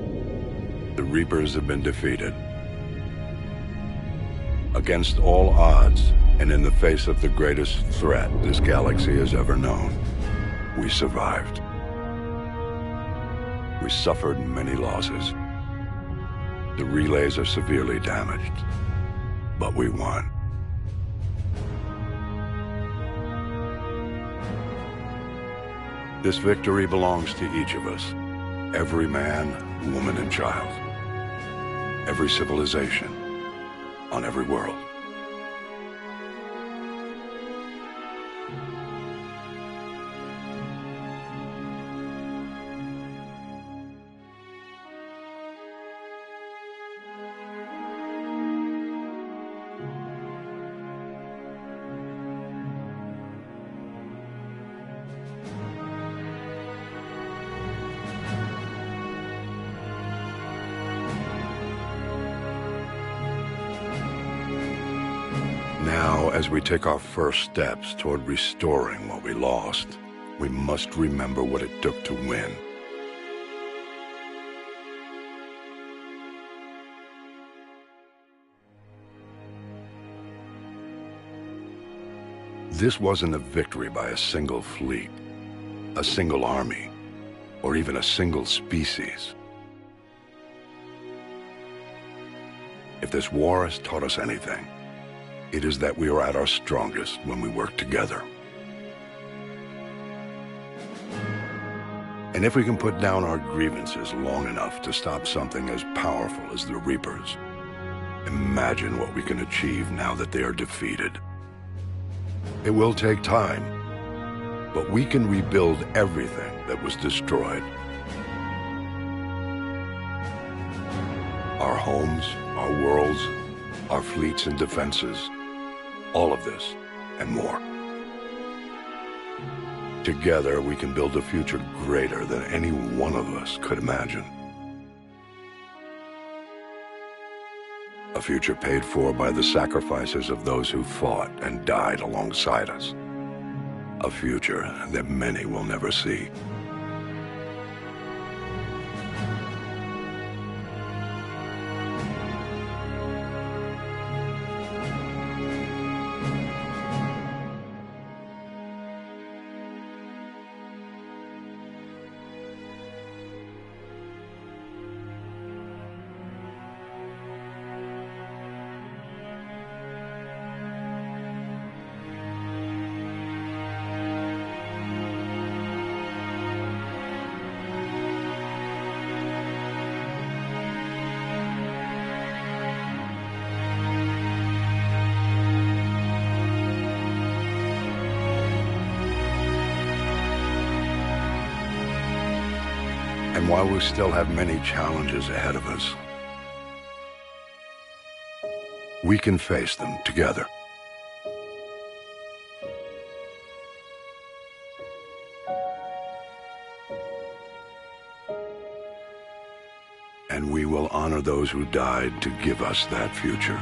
The Reapers have been defeated. Against all odds, and in the face of the greatest threat this galaxy has ever known, we survived. We suffered many losses. The relays are severely damaged, but we won. This victory belongs to each of us. Every man, woman, and child. Every civilization. On every world. Now, as we take our first steps toward restoring what we lost, we must remember what it took to win. This wasn't a victory by a single fleet, a single army, or even a single species. If this war has taught us anything, it is that we are at our strongest when we work together. And if we can put down our grievances long enough to stop something as powerful as the Reapers, imagine what we can achieve now that they are defeated. It will take time, but we can rebuild everything that was destroyed. Our homes, our worlds, our fleets and defenses, all of this and more. Together, we can build a future greater than any one of us could imagine. A future paid for by the sacrifices of those who fought and died alongside us. A future that many will never see. And while we still have many challenges ahead of us, we can face them together. And we will honor those who died to give us that future.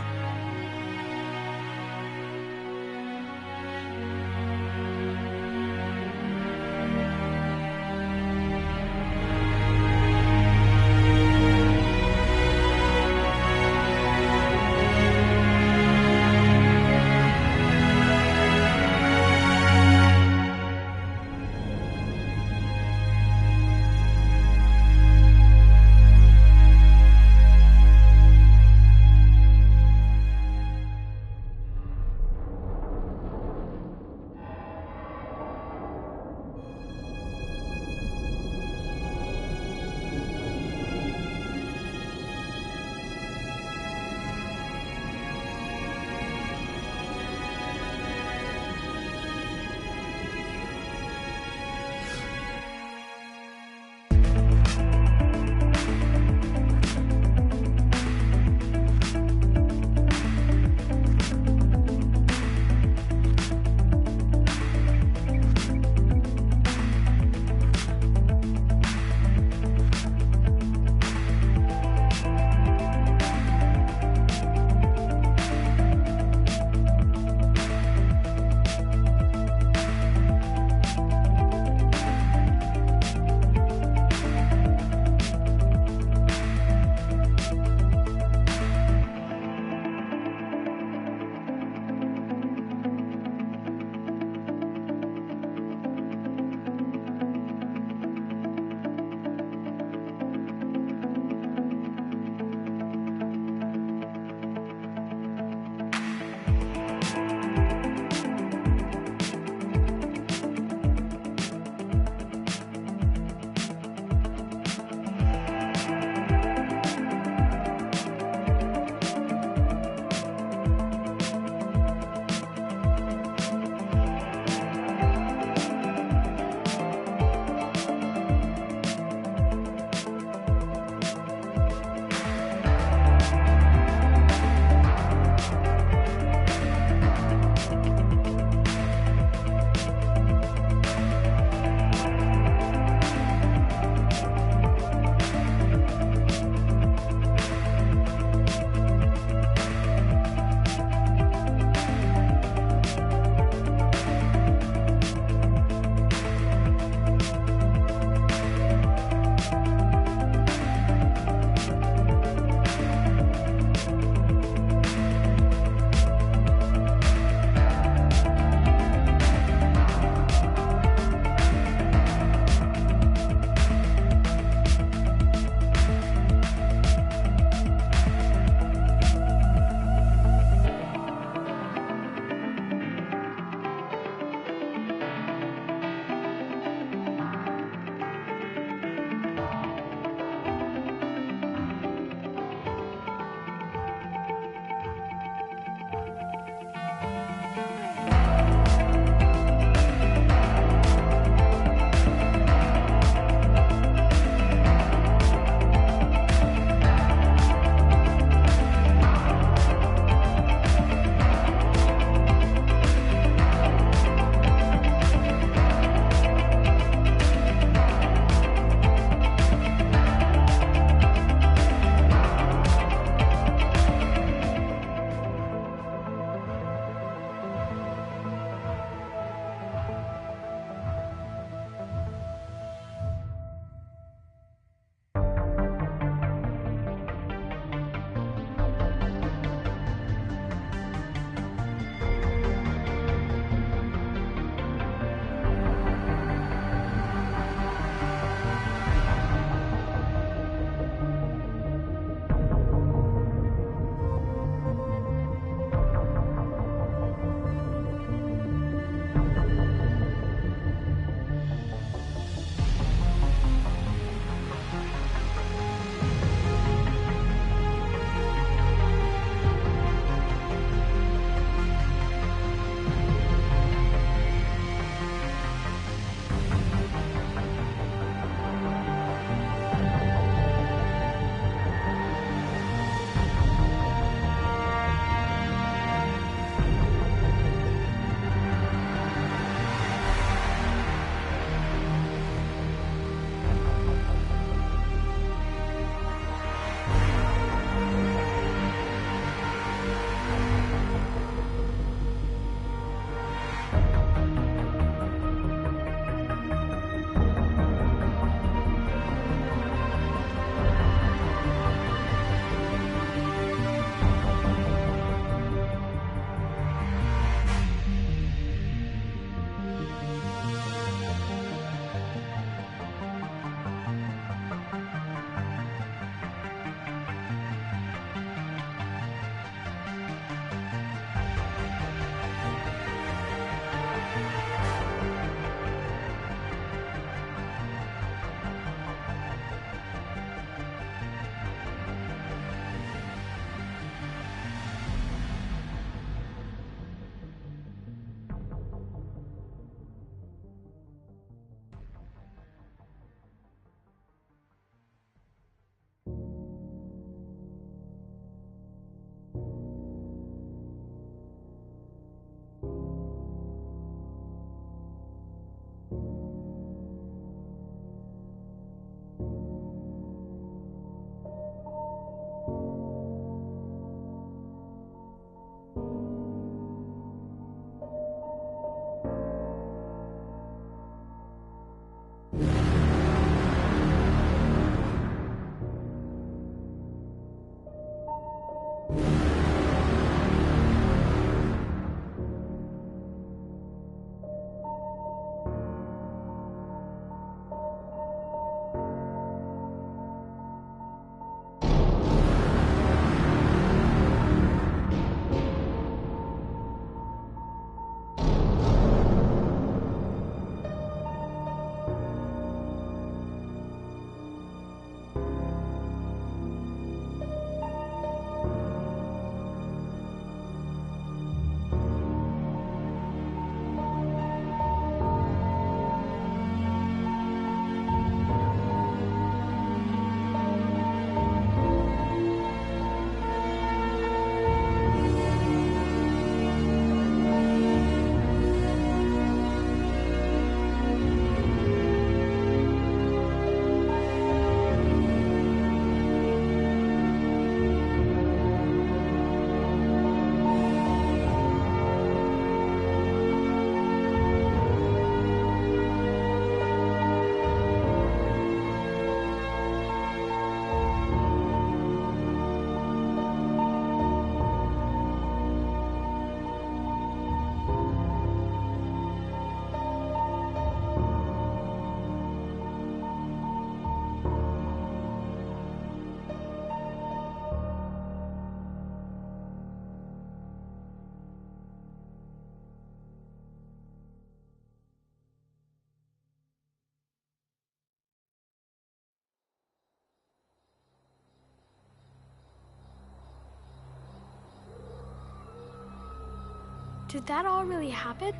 Did that all really happen?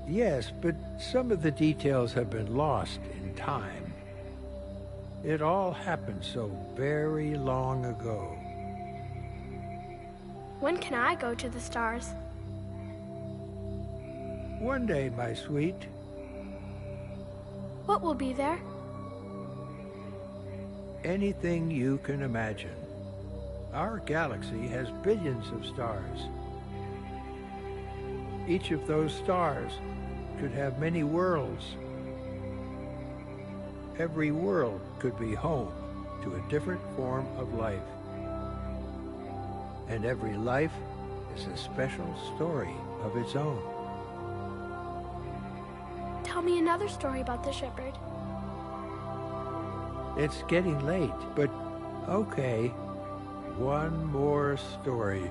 Yes, but some of the details have been lost in time. It all happened so very long ago. When can I go to the stars? One day, my sweet. What will be there? Anything you can imagine. Our galaxy has billions of stars. Each of those stars could have many worlds. Every world could be home to a different form of life. And every life is a special story of its own. Tell me another story about the shepherd. It's getting late, but okay. One more story.